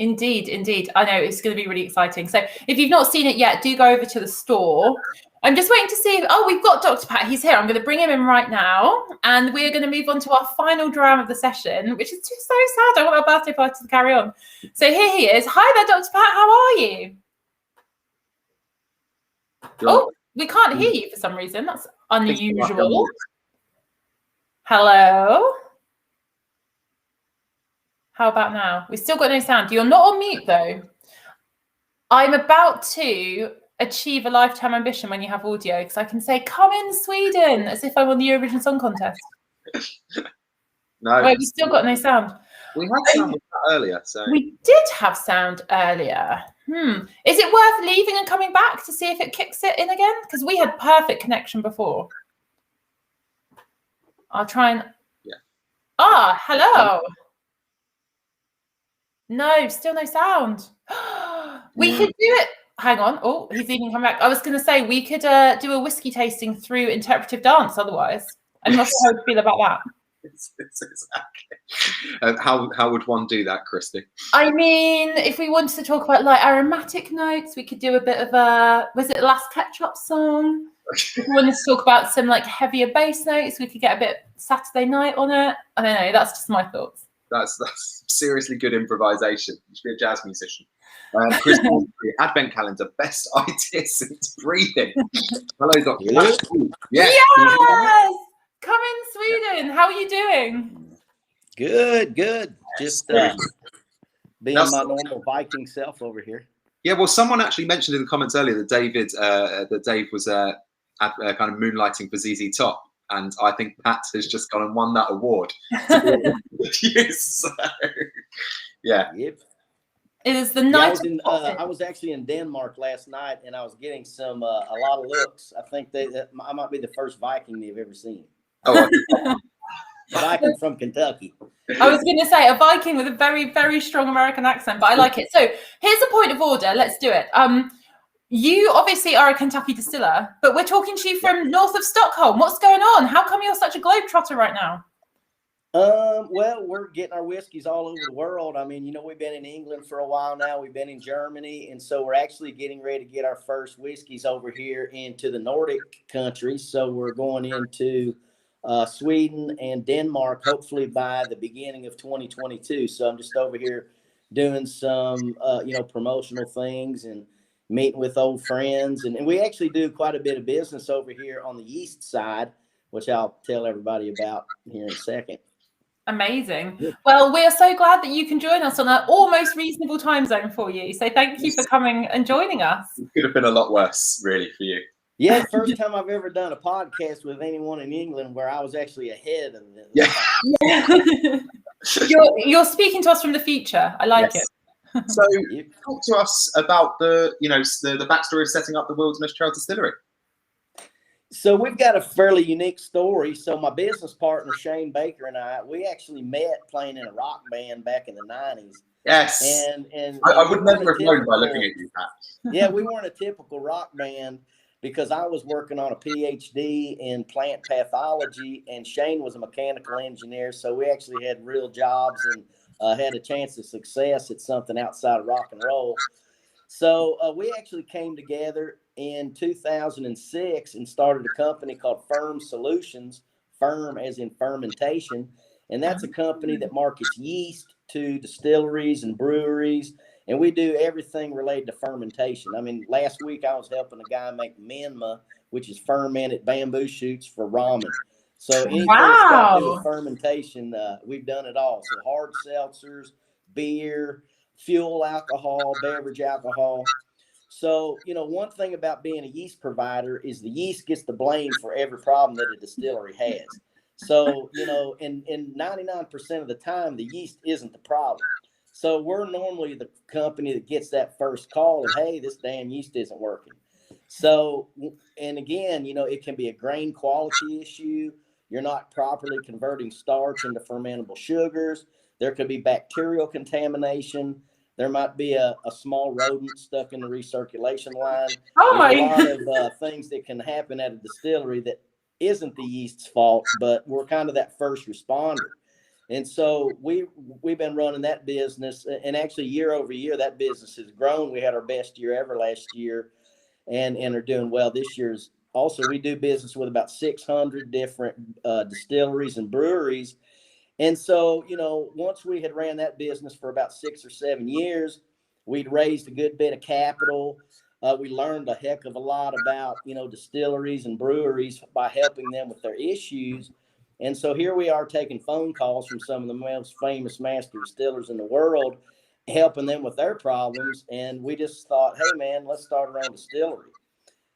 Speaker 2: Indeed. I know it's going to be really exciting. So if you've not seen it yet, do go over to the store. I'm just waiting to see we've got Dr. Pat. He's here. I'm going to bring him in right now. And we're going to move on to our final dram of the session, which is just so sad. I want our birthday party to carry on. So here he is. Hi there, Dr. Pat. How are you? Oh, we can't hear you for some reason. That's unusual. Hello? How about now? We've still got no sound. You're not on mute, though. I'm about to achieve a lifetime ambition when you have audio, because I can say, come in, Sweden, as if I won the Eurovision Song Contest.
Speaker 1: No.
Speaker 2: Wait, we've still got no sound.
Speaker 1: We had sound earlier. So
Speaker 2: we did have sound earlier. Is it worth leaving and coming back to see if it kicks it in again? Because we had perfect connection before. I'll try and... Yeah. Hello. No, still no sound. We could do it. Hang on. Oh, he's even come back. I was going to say we could do a whiskey tasting through interpretive dance. Otherwise, I'm not sure how you feel about that.
Speaker 1: Exactly. How would one do that, Christy?
Speaker 2: I mean, if we wanted to talk about like aromatic notes, we could do a bit of a. Was it Last Ketchup song? If you want to talk about some like heavier bass notes, we could get a bit Saturday night on it. I don't know. That's just my thoughts.
Speaker 1: That's seriously good improvisation. You should be a jazz musician. Chris, Advent calendar, best idea since breathing. Hello, Dr.
Speaker 5: Really?
Speaker 1: Yes.
Speaker 2: Yes! Come in, Sweden. How are you doing?
Speaker 5: Good. Just being
Speaker 1: That's-
Speaker 5: my normal Viking self over here.
Speaker 1: Yeah, well, someone actually mentioned in the comments earlier that Dave was kind of moonlighting for ZZ Top, and I think Pat has just gone and won that award. So, yeah.
Speaker 5: Yep.
Speaker 2: It is the
Speaker 5: Yeah,
Speaker 2: night.
Speaker 5: I was actually in Denmark last night, and I was getting a lot of looks. I think I might be the first Viking they've ever seen.
Speaker 1: Oh,
Speaker 5: Viking from Kentucky.
Speaker 2: I was going to say a Viking with a very, very strong American accent, but I like it. So here's a point of order. Let's do it. You obviously are a Kentucky distiller, but we're talking to you from north of Stockholm. What's going on? How come you're such a globetrotter right now?
Speaker 5: Well, we're getting our whiskeys all over the world. I mean, we've been in England for a while now. We've been in Germany. And so we're actually getting ready to get our first whiskeys over here into the Nordic countries. So we're going into Sweden and Denmark, hopefully by the beginning of 2022. So I'm just over here doing some, promotional things and meeting with old friends. And we actually do quite a bit of business over here on the yeast side, which I'll tell everybody about here in a second.
Speaker 2: Amazing. Well, we are so glad that you can join us on an almost reasonable time zone for you. So thank you for coming and joining us.
Speaker 1: it could have been a lot worse, really, for you.
Speaker 5: Yeah, first time I've ever done a podcast with anyone in England where I was actually ahead of them.
Speaker 1: Yeah.
Speaker 2: You're speaking to us from the future. I like it.
Speaker 1: So talk to us about the backstory of setting up the Wilderness Trail Distillery.
Speaker 5: So we've got a fairly unique story. So my business partner, Shane Baker, and we actually met playing in a rock band back in the 90s.
Speaker 1: Yes.
Speaker 5: And
Speaker 1: I would never have known by looking at you, Pat.
Speaker 5: Yeah, we weren't a typical rock band because I was working on a PhD in plant pathology and Shane was a mechanical engineer. So we actually had real jobs and had a chance of success at something outside of rock and roll. So we actually came together in 2006 and started a company called Firm Solutions, firm as in fermentation. And that's a company that markets yeast to distilleries and breweries. And we do everything related to fermentation. I mean, last week I was helping a guy make Nc'Nean, which is fermented bamboo shoots for ramen. So anything that's got to do with fermentation, we've done it all. So hard seltzers, beer, fuel alcohol, beverage alcohol. So, one thing about being a yeast provider is the yeast gets the blame for every problem that a distillery has. So, in 99% of the time, the yeast isn't the problem. So we're normally the company that gets that first call of, hey, this damn yeast isn't working. So, and again, it can be a grain quality issue. You're not properly converting starch into fermentable sugars. There could be bacterial contamination. There might be a small rodent stuck in the recirculation line. There's a lot of things that can happen at a distillery that isn't the yeast's fault, but we're kind of that first responder. And so we've been running that business, and actually year over year, that business has grown. We had our best year ever last year and are doing well this year's. Also, we do business with about 600 different distilleries and breweries. And so, once we had ran that business for about 6 or 7 years, we'd raised a good bit of capital. We learned a heck of a lot about, distilleries and breweries by helping them with their issues. And so here we are taking phone calls from some of the most famous master distillers in the world, helping them with their problems. And we just thought, hey, man, let's start our own distillery.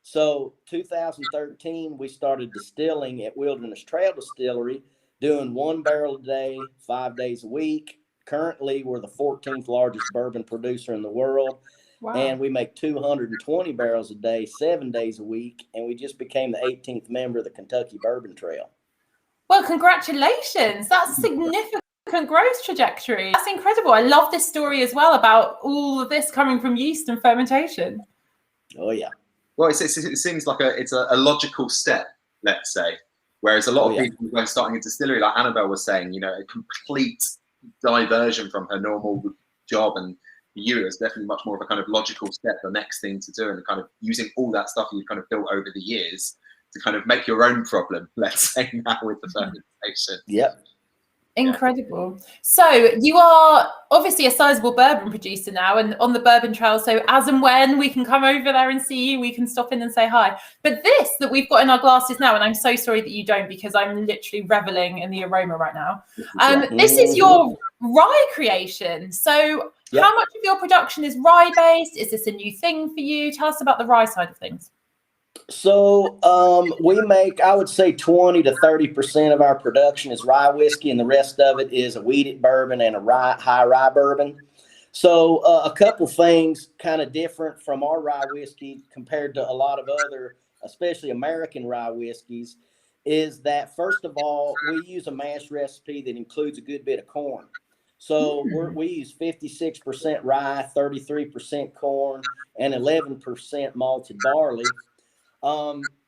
Speaker 5: So 2013, we started distilling at Wilderness Trail Distillery, doing 1 barrel a day, 5 days a week. Currently, we're the 14th largest bourbon producer in the world. Wow. And we make 220 barrels a day, 7 days a week. And we just became the 18th member of the Kentucky Bourbon Trail.
Speaker 2: Well, congratulations. That's significant growth trajectory. That's incredible. I love this story as well about all of this coming from yeast and fermentation.
Speaker 5: Oh, yeah.
Speaker 1: Well, it seems like it's a logical step, let's say. Whereas a lot of people, when starting a distillery, like Annabel was saying, a complete diversion from her normal job. And for you, it's definitely much more of a kind of logical step, the next thing to do, and kind of using all that stuff you've kind of built over the years kind of make your own problem, let's say, now with the fermentation.
Speaker 5: Yep.
Speaker 2: Incredible. So you are obviously a sizable bourbon producer now and on the bourbon trail. So as and when we can come over there and see you, we can stop in and say hi. But this that we've got in our glasses now, and I'm so sorry that you don't, because I'm literally reveling in the aroma right now. This is your rye creation. So how much of your production is rye based? Is this a new thing for you? Tell us about the rye side of things.
Speaker 5: So we make, I would say 20 to 30% of our production is rye whiskey, and the rest of it is a wheated bourbon and a high rye bourbon. So a couple things kind of different from our rye whiskey compared to a lot of other, especially American rye whiskeys, is that first of all, we use a mash recipe that includes a good bit of corn. So we use 56% rye, 33% corn, and 11% malted barley.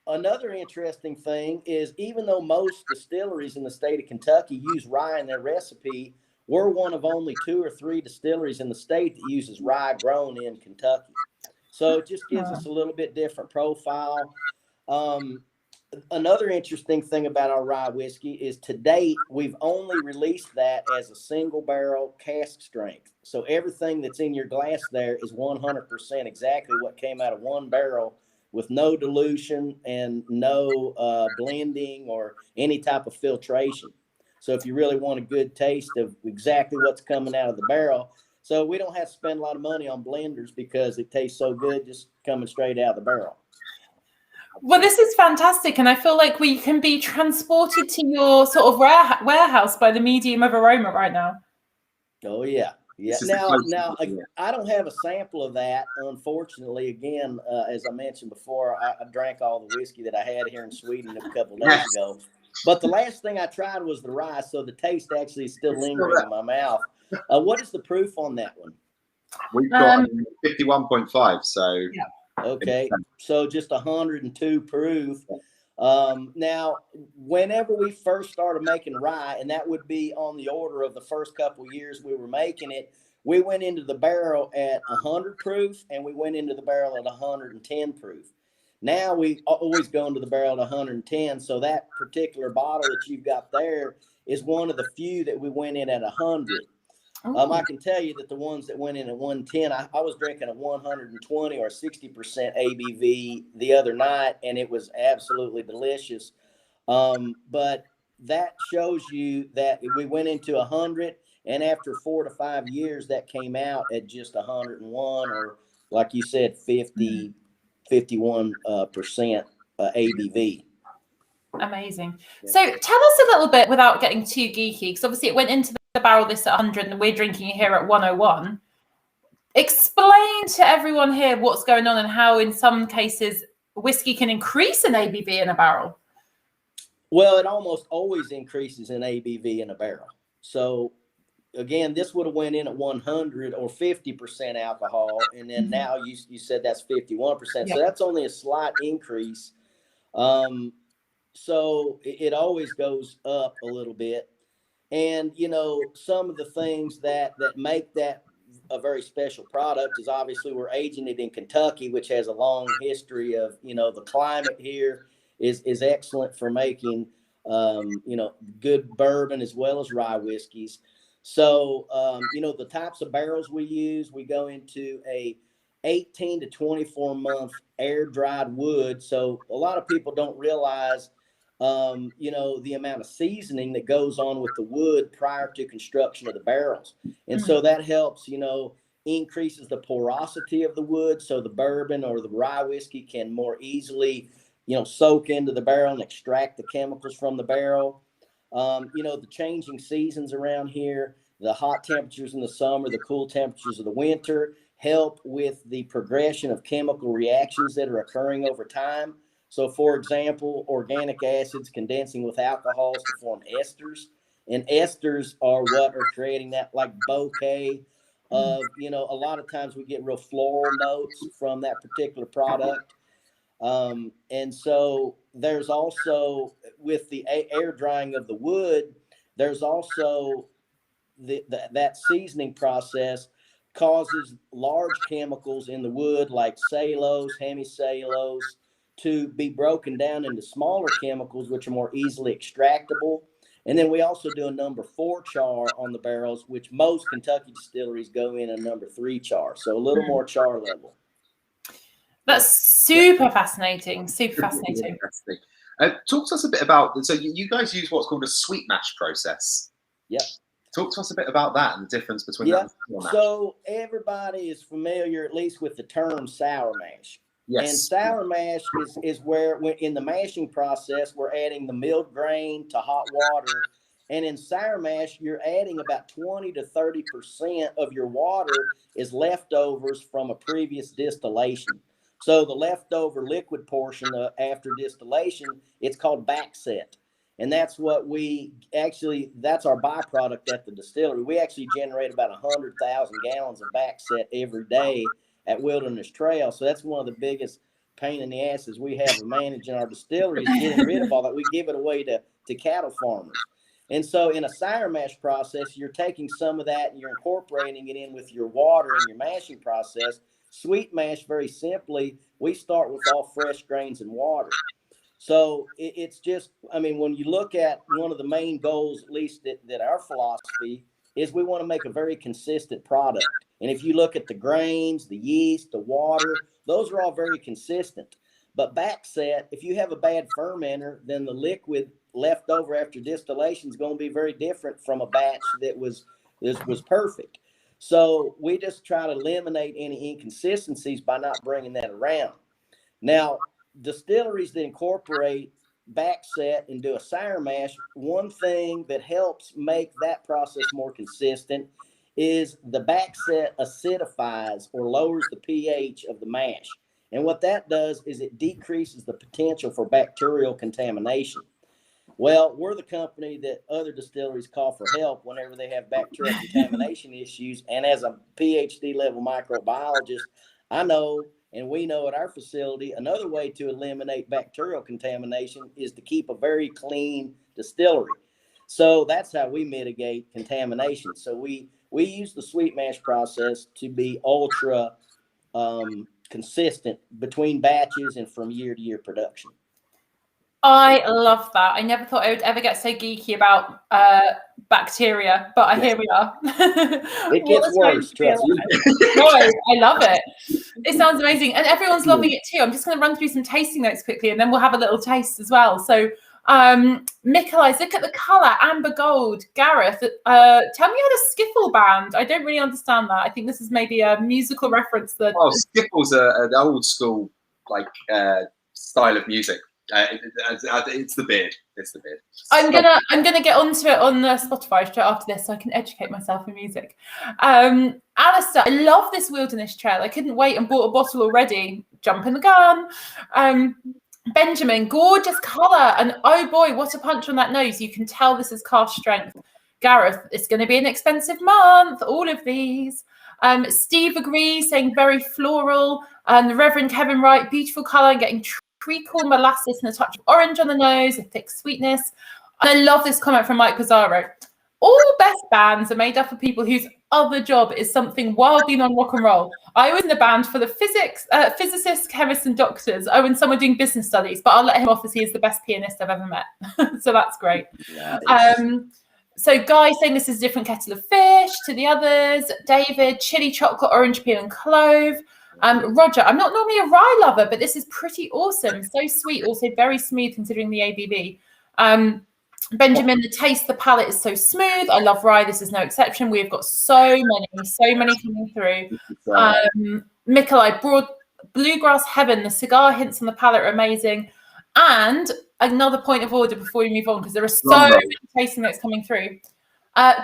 Speaker 5: Another interesting thing is, even though most distilleries in the state of Kentucky use rye in their recipe, we're one of only 2 or 3 distilleries in the state that uses rye grown in Kentucky. So it just gives us a little bit different profile. Another interesting thing about our rye whiskey is, to date, we've only released that as a single barrel cask strength. So everything that's in your glass there is 100% exactly what came out of one barrel, with no dilution and no blending or any type of filtration. So if you really want a good taste of exactly what's coming out of the barrel, so we don't have to spend a lot of money on blenders because it tastes so good just coming straight out of the barrel.
Speaker 2: Well, this is fantastic. And I feel like we can be transported to your sort of warehouse by the medium of aroma right now.
Speaker 5: Oh, yeah. Yeah. Now, I don't have a sample of that, unfortunately. Again, as I mentioned before, I drank all the whiskey that I had here in Sweden a couple of days ago. But the last thing I tried was the rye, so the taste actually is still lingering in my mouth. What is the proof on that one?
Speaker 1: We've got 51.5, so...
Speaker 2: Yeah.
Speaker 5: Okay, so just 102 proof. Now, whenever we first started making rye, and that would be on the order of the first couple years we were making it, we went into the barrel at 100 proof, and we went into the barrel at 110 proof. Now we always go into the barrel at 110, so that particular bottle that you've got there is one of the few that we went in at 100. I can tell you that the ones that went in at 110, I was drinking a 120 or 60% ABV the other night, and it was absolutely delicious. But that shows you that we went into 100, and after 4 to 5 years, that came out at just 101, or like you said, 51% ABV.
Speaker 2: Amazing. So tell us a little bit, without getting too geeky, because obviously it went into the barrel this at 100 and we're drinking it here at 101. Explain to everyone here what's going on and how in some cases whiskey can increase in ABV in a barrel.
Speaker 5: Well, it almost always increases in ABV in a barrel. So again, this would have went in at 100 or 50% alcohol, and then now you said that's 51%. So that's only a slight increase. So it always goes up a little bit. And, you know, some of the things that make that a very special product is, obviously, we're aging it in Kentucky, which has a long history of, you know, the climate here is excellent for making, you know, good bourbon as well as rye whiskeys. So, you know, the types of barrels we use, we go into a 18 to 24 month air dried wood. So a lot of people don't realize, you know, the amount of seasoning that goes on with the wood prior to construction of the barrels. And so that helps, you know, increases the porosity of the wood. So the bourbon or the rye whiskey can more easily, you know, soak into the barrel and extract the chemicals from the barrel. You know, the changing seasons around here, the hot temperatures in the summer, the cool temperatures of the winter help with the progression of chemical reactions that are occurring over time. So, for example, organic acids condensing with alcohols to form esters, and esters are what are creating that like bouquet of, you know, a lot of times we get real floral notes from that particular product. And so there's also, with the air drying of the wood, there's also that seasoning process causes large chemicals in the wood like cellulose, hemicellulose, to be broken down into smaller chemicals, which are more easily extractable. And then we also do a number 4 char on the barrels, which most Kentucky distilleries go in a number 3 char. So a little more char level.
Speaker 2: That's super fascinating. Super fascinating.
Speaker 1: Talk to us a bit about, so you guys use what's called a sweet mash process.
Speaker 5: Yep.
Speaker 1: Talk to us a bit about that and the difference between that and pure mash.
Speaker 5: So everybody is familiar, at least with the term sour mash.
Speaker 1: Yes.
Speaker 5: And sour mash is where in the mashing process, we're adding the milled grain to hot water. And in sour mash, you're adding about 20 to 30% of your water is leftovers from a previous distillation. So the leftover liquid portion after distillation, it's called backset. And that's what that's our byproduct at the distillery. We actually generate about 100,000 gallons of backset every day at Wilderness Trail. So that's one of the biggest pain in the asses we have of managing our distillery is getting rid of all that. We give it away to cattle farmers. And so in a sour mash process, you're taking some of that and you're incorporating it in with your water and your mashing process. Sweet mash, very simply, we start with all fresh grains and water. So it's just, I mean, when you look at one of the main goals, at least that our philosophy is, we want to make a very consistent product. And if you look at the grains, the yeast, the water, those are all very consistent. But backset, if you have a bad fermenter, then the liquid left over after distillation is going to be very different from a batch that was perfect. So we just try to eliminate any inconsistencies by not bringing that around. Now, distilleries that incorporate backset and do a sour mash, one thing that helps make that process more consistent is the backset acidifies or lowers the pH of the mash. And what that does is it decreases the potential for bacterial contamination. Well, we're the company that other distilleries call for help whenever they have bacterial contamination issues. And as a PhD level microbiologist, I know, and we know at our facility, another way to eliminate bacterial contamination is to keep a very clean distillery. So that's how we mitigate contamination. So we use the sweet mash process to be ultra consistent between batches and from year to year production.
Speaker 2: I love that. I never thought I would ever get so geeky about bacteria, but here we are.
Speaker 5: It gets worse, trust me.
Speaker 2: No, I love it. It sounds amazing. And everyone's loving it too. I'm just going to run through some tasting notes quickly and then we'll have a little taste as well. So Nikolai, look at the colour, amber gold. Gareth, tell me you had a skiffle band. I don't really understand that. I think this is maybe a musical reference.
Speaker 1: Oh, skiffle's an old school style of music. It's the beard. It's the beard.
Speaker 2: I'm gonna get onto it on Spotify straight after this, so I can educate myself in music. Alistair, I love this Wilderness Trail. I couldn't wait and bought a bottle already. Jumping the gun. Benjamin, gorgeous colour, and oh boy, what a punch on that nose! You can tell this is cask strength. Gareth, it's going to be an expensive month. All of these. Steve agrees, saying very floral. And the Reverend Kevin Wright, beautiful colour, getting treacle molasses and a touch of orange on the nose, a thick sweetness. And I love this comment from Mike Pizarro. All best bands are made up of people whose other job is something wildly non-rock and roll. I was in a band for the physicists, chemists, and doctors. Oh, and someone doing business studies, but I'll let him off as he is the best pianist I've ever met. So that's great. Nice. So Guy saying this is a different kettle of fish to the others. David, chili, chocolate, orange peel, and clove. Roger, I'm not normally a rye lover, but this is pretty awesome. So sweet, also very smooth considering the ABV. Benjamin, the taste, the palate is so smooth. I love rye. This is no exception. We've got so many coming through. Nikolai, broad bluegrass heaven. The cigar hints on the palate are amazing. And another point of order before we move on, because there are so many tasting notes coming through.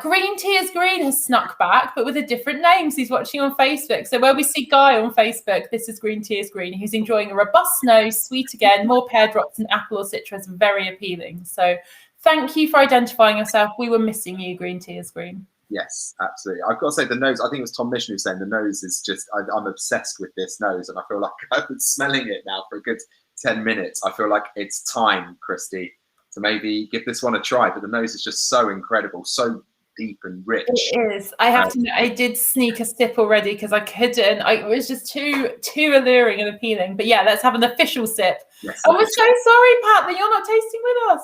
Speaker 2: Green Tea is Green has snuck back, but with a different name. So he's watching on Facebook. So where we see Guy on Facebook, this is Green Tea is Green. He's enjoying a robust nose, sweet again, more pear drops and apple or citrus, very appealing. So thank you for identifying yourself. We were missing you, Green Tea is Green.
Speaker 1: Yes, absolutely. I've got to say the nose, I think it was Tom Mission who was saying the nose is just, I'm obsessed with this nose and I feel like I've been smelling it now for a good 10 minutes. I feel like it's time, Christy, to maybe give this one a try, but the nose is just so incredible, so deep and rich.
Speaker 2: It is. I have to admit, I did sneak a sip already because I couldn't. It was just too alluring and appealing. But yeah, let's have an official sip.
Speaker 1: Yes,
Speaker 2: we're so sorry, Pat, that you're not tasting with us.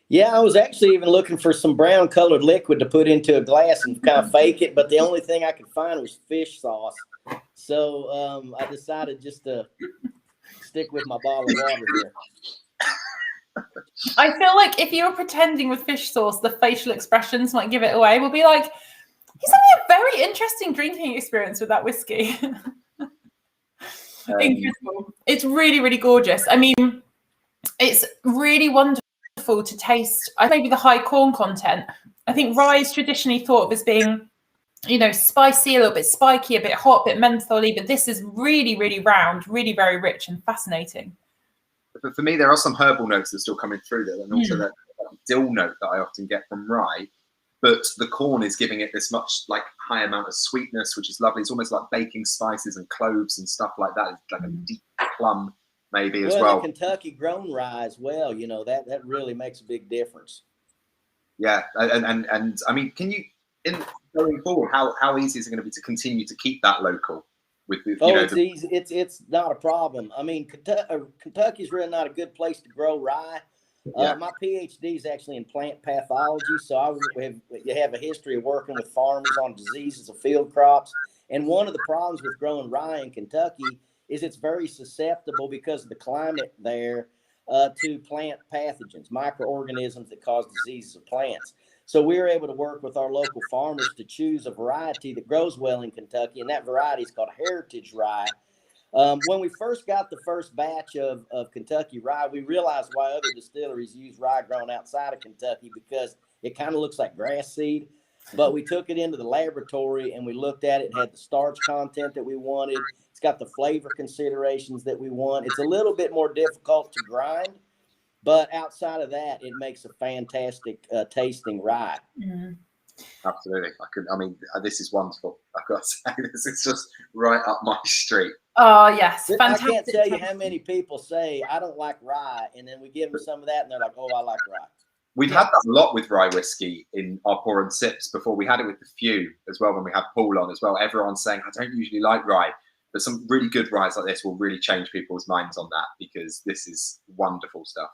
Speaker 5: Yeah, I was actually even looking for some brown colored liquid to put into a glass and kind of fake it, but the only thing I could find was fish sauce. So I decided just to stick with my bottle of water here.
Speaker 2: I feel like if you were pretending with fish sauce, the facial expressions might give it away. We'll be like, he's having a very interesting drinking experience with that whiskey. Incredible. It's really, really gorgeous. I mean, it's really wonderful to taste. Maybe the high corn content. I think rye is traditionally thought of as being, you know, spicy, a little bit spiky, a bit hot, a bit mentholy, but this is really, really round, really very rich and fascinating.
Speaker 1: But for me, there are some herbal notes that are still coming through there, and also that dill note that I often get from rye. But the corn is giving it this much like high amount of sweetness, which is lovely. It's almost like baking spices and cloves and stuff like that. It's like a deep plum maybe as well.
Speaker 5: Kentucky grown rye as well, you know, that really makes a big difference.
Speaker 1: Yeah, and I mean, can you, in going forward, how easy is it going to be to continue to keep that local?
Speaker 5: It's easy. It's not a problem. I mean, Kentucky's really not a good place to grow rye. My PhD is actually in plant pathology, so I have a history of working with farmers on diseases of field crops. And one of the problems with growing rye in Kentucky is it's very susceptible because of the climate there to plant pathogens, microorganisms that cause diseases of plants. So we were able to work with our local farmers to choose a variety that grows well in Kentucky, and that variety is called heritage rye. When we first got the first batch of Kentucky rye, we realized why other distilleries use rye grown outside of Kentucky, because it kind of looks like grass seed. But we took it into the laboratory and we looked at it. It had the starch content that we wanted. It's got the flavor considerations that we want. It's a little bit more difficult to grind, but outside of that, it makes a fantastic tasting rye.
Speaker 2: Mm-hmm.
Speaker 1: Absolutely. This is wonderful. I've got to say, this is just right up my street.
Speaker 2: Oh, yes. Fantastic.
Speaker 5: I can't tell you how many people say, I don't like rye. And then we give them some of that and they're like, oh, I like rye.
Speaker 1: We've had that a lot with rye whiskey in our pour and sips before. We had it with the few as well when we had Paul on as well. Everyone's saying, I don't usually like rye. But some really good ryes like this will really change people's minds on that, because this is wonderful stuff.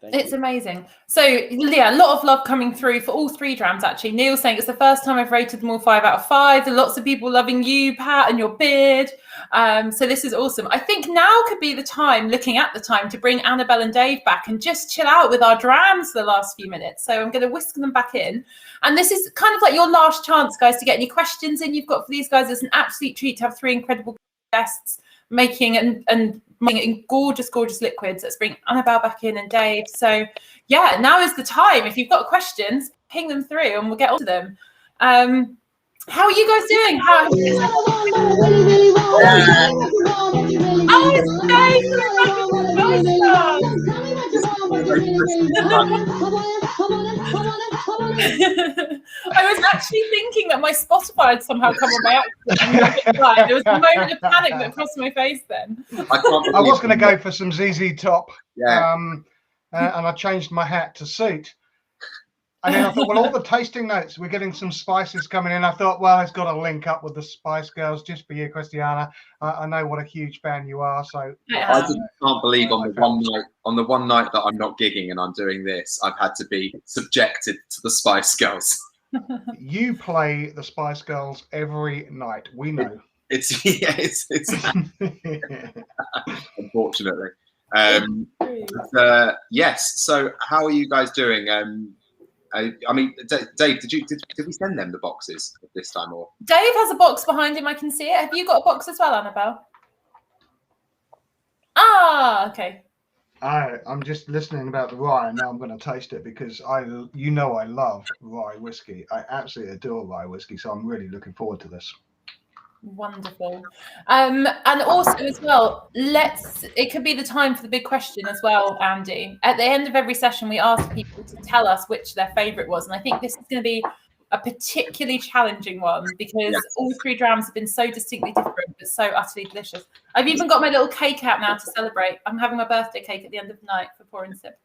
Speaker 2: It's amazing. So yeah, a lot of love coming through for all three drams actually. Neil saying it's the first time I've rated them all 5 out of 5. There are lots of people loving you, Pat, and your beard. So this is awesome. I think now could be the time, looking at the time, to bring Annabel and Dave back and just chill out with our drams for the last few minutes. So I'm going to whisk them back in. And this is kind of like your last chance, guys, to get any questions in you've got for these guys. It's an absolute treat to have 3 incredible guests making and in gorgeous liquids. Let's bring Annabel back in and Dave. So yeah, now is the time. If you've got questions, ping them through and we'll get on to them. How are you guys doing? I was actually thinking that my Spotify had somehow come on my accident. There was a moment of panic that crossed my face then.
Speaker 4: I was going to go for some ZZ Top, and I changed my hat to suit. And then I thought, well, all the tasting notes, we're getting some spices coming in. I thought, well, it's got to link up with the Spice Girls just for you, Christiana. I know what a huge fan you are. So
Speaker 1: I just can't believe on the one night that I'm not gigging and I'm doing this, I've had to be subjected to the Spice Girls.
Speaker 4: You play the Spice Girls every night. We know.
Speaker 1: It's unfortunately. Yes. So how are you guys doing? I mean, Dave, did we send them the boxes this time, or?
Speaker 2: Dave has a box behind him. I can see it. Have you got a box as well, Annabel? Ah, okay.
Speaker 4: I'm just listening about the rye, and now I'm going to taste it because I love rye whiskey. I absolutely adore rye whiskey, so I'm really looking forward to this.
Speaker 2: Wonderful. And also as well, it could be the time for the big question as well, Andy. At the end of every session, we ask people to tell us which their favorite was. And I think this is going to be a particularly challenging one because all 3 drams have been so distinctly different, but so utterly delicious. I've even got my little cake out now to celebrate. I'm having my birthday cake at the end of the night for pour and sip.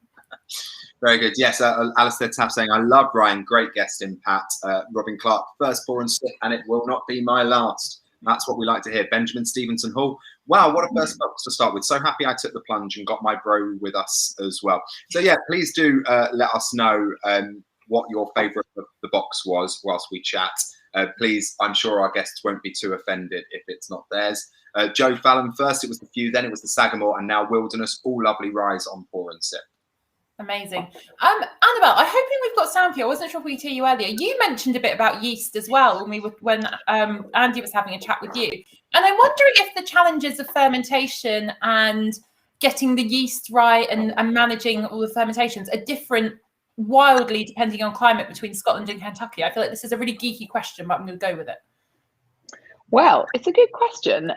Speaker 1: Very good. Yes, Alistair Taff saying, I love Ryan, great guest in Pat. Robin Clark, first pour and sip, and it will not be my last. That's what we like to hear. Benjamin Stevenson Hall, wow, what a first box to start with. So happy I took the plunge and got my bro with us as well. So yeah, please do let us know what your favourite of the box was whilst we chat. Please, I'm sure our guests won't be too offended if it's not theirs. Joe Fallon, first it was the Few, then it was the Sagamore, and now Wilderness, all lovely rise on pour and sip. Amazing.
Speaker 2: Annabel, I'm hoping we've got sound for you. I wasn't sure if we could hear you earlier. You mentioned a bit about yeast as well when Andy was having a chat with you. And I'm wondering if the challenges of fermentation and getting the yeast right and managing all the fermentations are different wildly depending on climate between Scotland and Kentucky. I feel like this is a really geeky question, but I'm going to go with it.
Speaker 3: Well, it's a good question.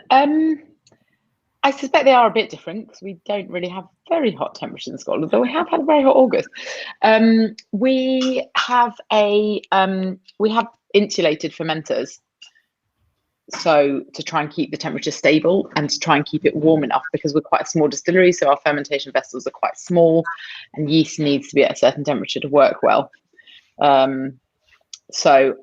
Speaker 3: I suspect they are a bit different because we don't really have very hot temperatures in Scotland, though we have had a very hot August. We have insulated fermenters, so to try and keep the temperature stable and to try and keep it warm enough, because we're quite a small distillery, so our fermentation vessels are quite small, and yeast needs to be at a certain temperature to work well. So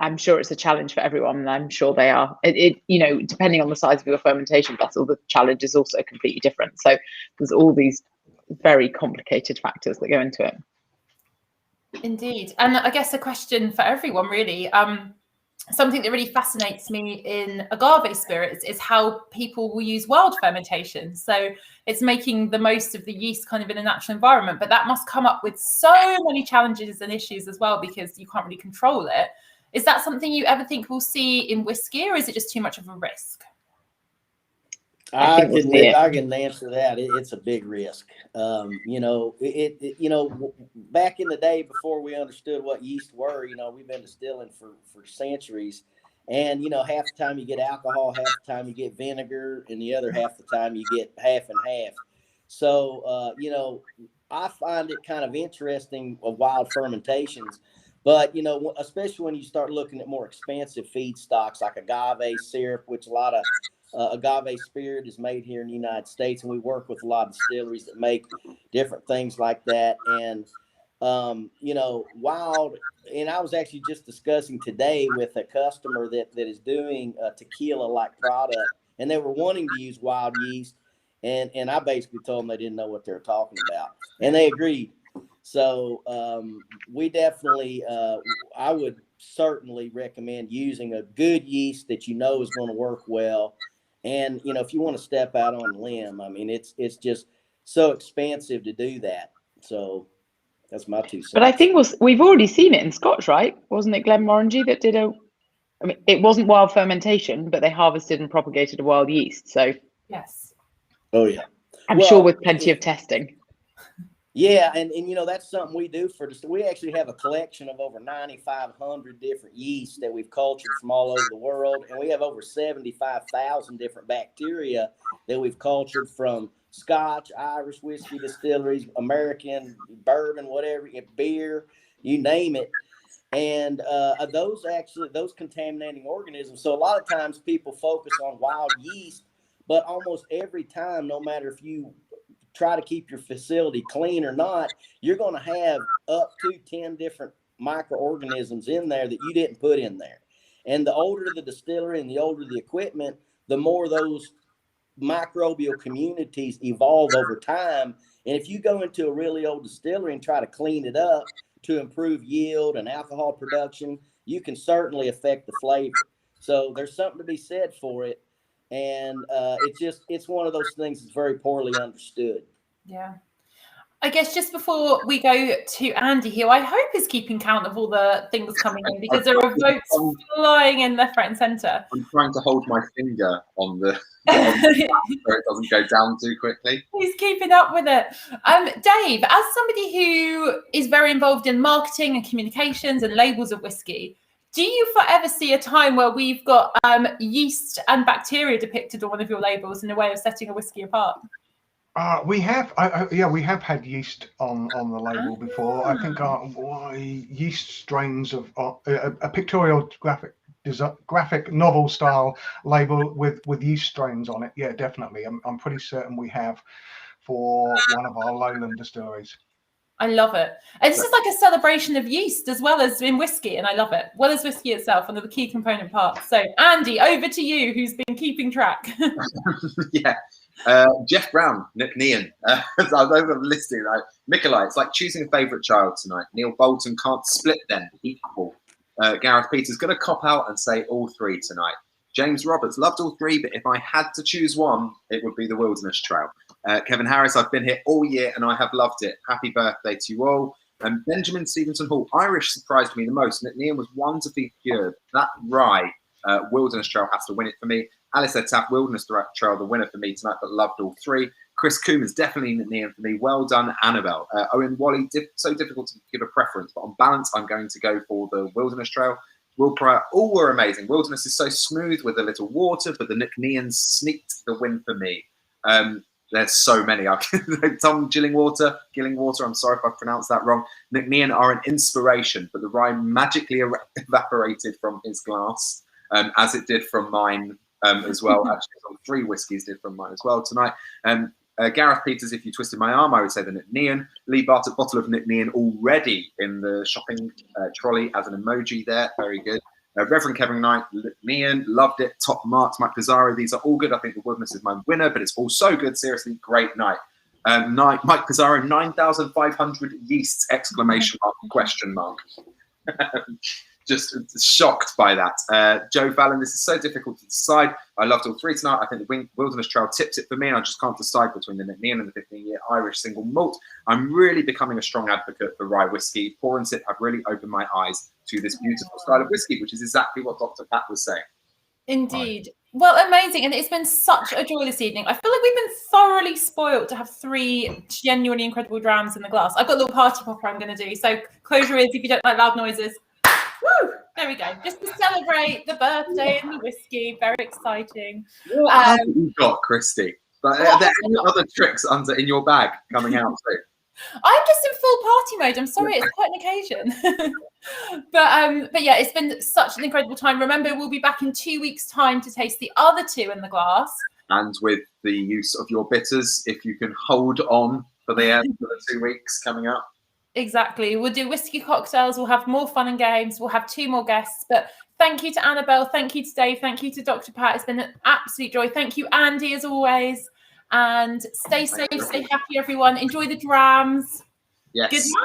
Speaker 3: I'm sure it's a challenge for everyone, and I'm sure they are. Depending on the size of your fermentation vessel, the challenge is also completely different. So there's all these very complicated factors that go into it.
Speaker 2: Indeed. And I guess a question for everyone, really. Something that really fascinates me in agave spirits is how people will use wild fermentation. So it's making the most of the yeast kind of in a natural environment, but that must come up with so many challenges and issues as well, because you can't really control it. Is that something you ever think we'll see in whiskey, or is it just too much of a risk?
Speaker 5: I can answer that. It's a big risk. Back in the day before we understood what yeast were, we've been distilling for centuries, and half the time you get alcohol, half the time you get vinegar, and the other half the time you get half and half. So I find it kind of interesting of wild fermentations, but especially when you start looking at more expensive feedstocks like agave syrup, which a lot of agave spirit is made here in the United States, and we work with a lot of distilleries that make different things like that. And wild, and I was actually just discussing today with a customer that is doing a tequila like product, and they were wanting to use wild yeast, and I basically told them they didn't know what they were talking about, and they agreed. So we definitely I would certainly recommend using a good yeast that is going to work well. And, if you want to step out on a limb, I mean, it's just so expensive to do that. So that's my 2 cents.
Speaker 3: But I think we've already seen it in Scotch, right? Wasn't it Glenmorangie that did it wasn't wild fermentation, but they harvested and propagated a wild yeast. So
Speaker 2: yes.
Speaker 5: Oh, yeah.
Speaker 3: I'm sure with plenty of testing.
Speaker 5: Yeah, and that's something we do we actually have a collection of over 9,500 different yeasts that we've cultured from all over the world, and we have over 75,000 different bacteria that we've cultured from Scotch, Irish whiskey distilleries, American bourbon, whatever, beer, you name it. And those contaminating organisms. So a lot of times people focus on wild yeast, but almost every time, no matter if you try to keep your facility clean or not, you're going to have up to 10 different microorganisms in there that you didn't put in there. And the older the distillery and the older the equipment, the more those microbial communities evolve over time. And if you go into a really old distillery and try to clean it up to improve yield and alcohol production, you can certainly affect the flavor. So there's something to be said for it. And it's one of those things that's very poorly understood.
Speaker 2: Yeah. I guess just before we go to Andy, who I hope is keeping count of all the things coming in, because there are votes flying in left, right, and centre.
Speaker 1: I'm trying to hold my finger on the so it doesn't go down too quickly.
Speaker 2: He's keeping up with it. Dave, as somebody who is very involved in marketing and communications and labels of whiskey, do you forever see a time where we've got yeast and bacteria depicted on one of your labels in a way of setting a whiskey apart?
Speaker 4: We have, we have had yeast on the label before. I think yeast strains of a pictorial graphic novel style label with yeast strains on it. Yeah, definitely. I'm pretty certain we have for one of our lowland distilleries.
Speaker 2: I love it. And this is like a celebration of yeast as well as in whiskey, and I love it. Well as whiskey itself, one of the key component parts. So, Andy, over to you, who's been keeping track.
Speaker 1: Yeah. Jeff Brown, Nc'Nean. I was over listing. Nikolai, it's like choosing a favourite child tonight. Neil Bolton can't split them. Equal. Gareth Peters going to cop out and say all three tonight. James Roberts loved all three, but if I had to choose one, it would be the Wilderness Trail. Kevin Harris, I've been here all year and I have loved it. Happy birthday to you all. And Benjamin Stevenson Hall, Irish surprised me the most. Nc'Nean was wonderfully cured. That rye, Wilderness Trail has to win it for me. Alice Taff, Wilderness Trail, the winner for me tonight, but loved all three. Chris Coomans, definitely Nc'Nean for me. Well done, Annabel. Owen Wally, so difficult to give a preference, but on balance, I'm going to go for the Wilderness Trail. Will Pryor, all were amazing. Wilderness is so smooth with a little water, but the Nc'Neans sneaked the win for me. There's so many. Tom Gillingwater, I'm sorry if I pronounced that wrong. Nc'Nean are an inspiration, but the rye magically evaporated from his glass, as it did from mine as well. Actually, 3 whiskies did from mine as well tonight. Gareth Peters, if you twisted my arm, I would say the Nc'Nean. Lee Bartlett, bottle of Nc'Nean already in the shopping trolley as an emoji there. Very good. Reverend Kevin Knight, Nc'Nean, loved it. Top marks. Mike Pizarro, these are all good. I think the Wilderness is my winner, but it's all so good. Seriously, great night. Mike Pizarro, 9,500 yeasts, exclamation mark, question mark. Just shocked by that. Joe Fallon, this is so difficult to decide. I loved all three tonight. I think the Wilderness Trail tips it for me, and I just can't decide between the Nc'Nean and the 15-year Irish single malt. I'm really becoming a strong advocate for rye whiskey. Pour and sip have really opened my eyes to this beautiful style of whiskey, which is exactly what Dr. Pat was saying.
Speaker 2: Indeed. Well, amazing. And it's been such a joy this evening. I feel like we've been thoroughly spoiled to have 3 genuinely incredible drams in the glass. I've got a little party popper I'm going to do. So close your ears if you don't like loud noises. Woo! There we go. Just to celebrate the birthday and the whiskey. Very exciting.
Speaker 1: What have you got, Christy? But are there any other tricks in your bag coming out too?
Speaker 2: I'm just in full party mode. I'm sorry, it's quite an occasion. but yeah, it's been such an incredible time. Remember, we'll be back in 2 weeks' time to taste the other 2 in the glass. And
Speaker 1: with the use of your bitters, if you can hold on for the 2 weeks coming up.
Speaker 2: Exactly. We'll do whiskey cocktails. We'll have more fun and games. We'll have 2 more guests. But thank you to Annabel. Thank you to Dave. Thank you to Dr. Pat. It's been an absolute joy. Thank you, Andy, as always. And stay safe, stay happy, everyone. Enjoy the drams.
Speaker 1: Yes.
Speaker 2: Good night.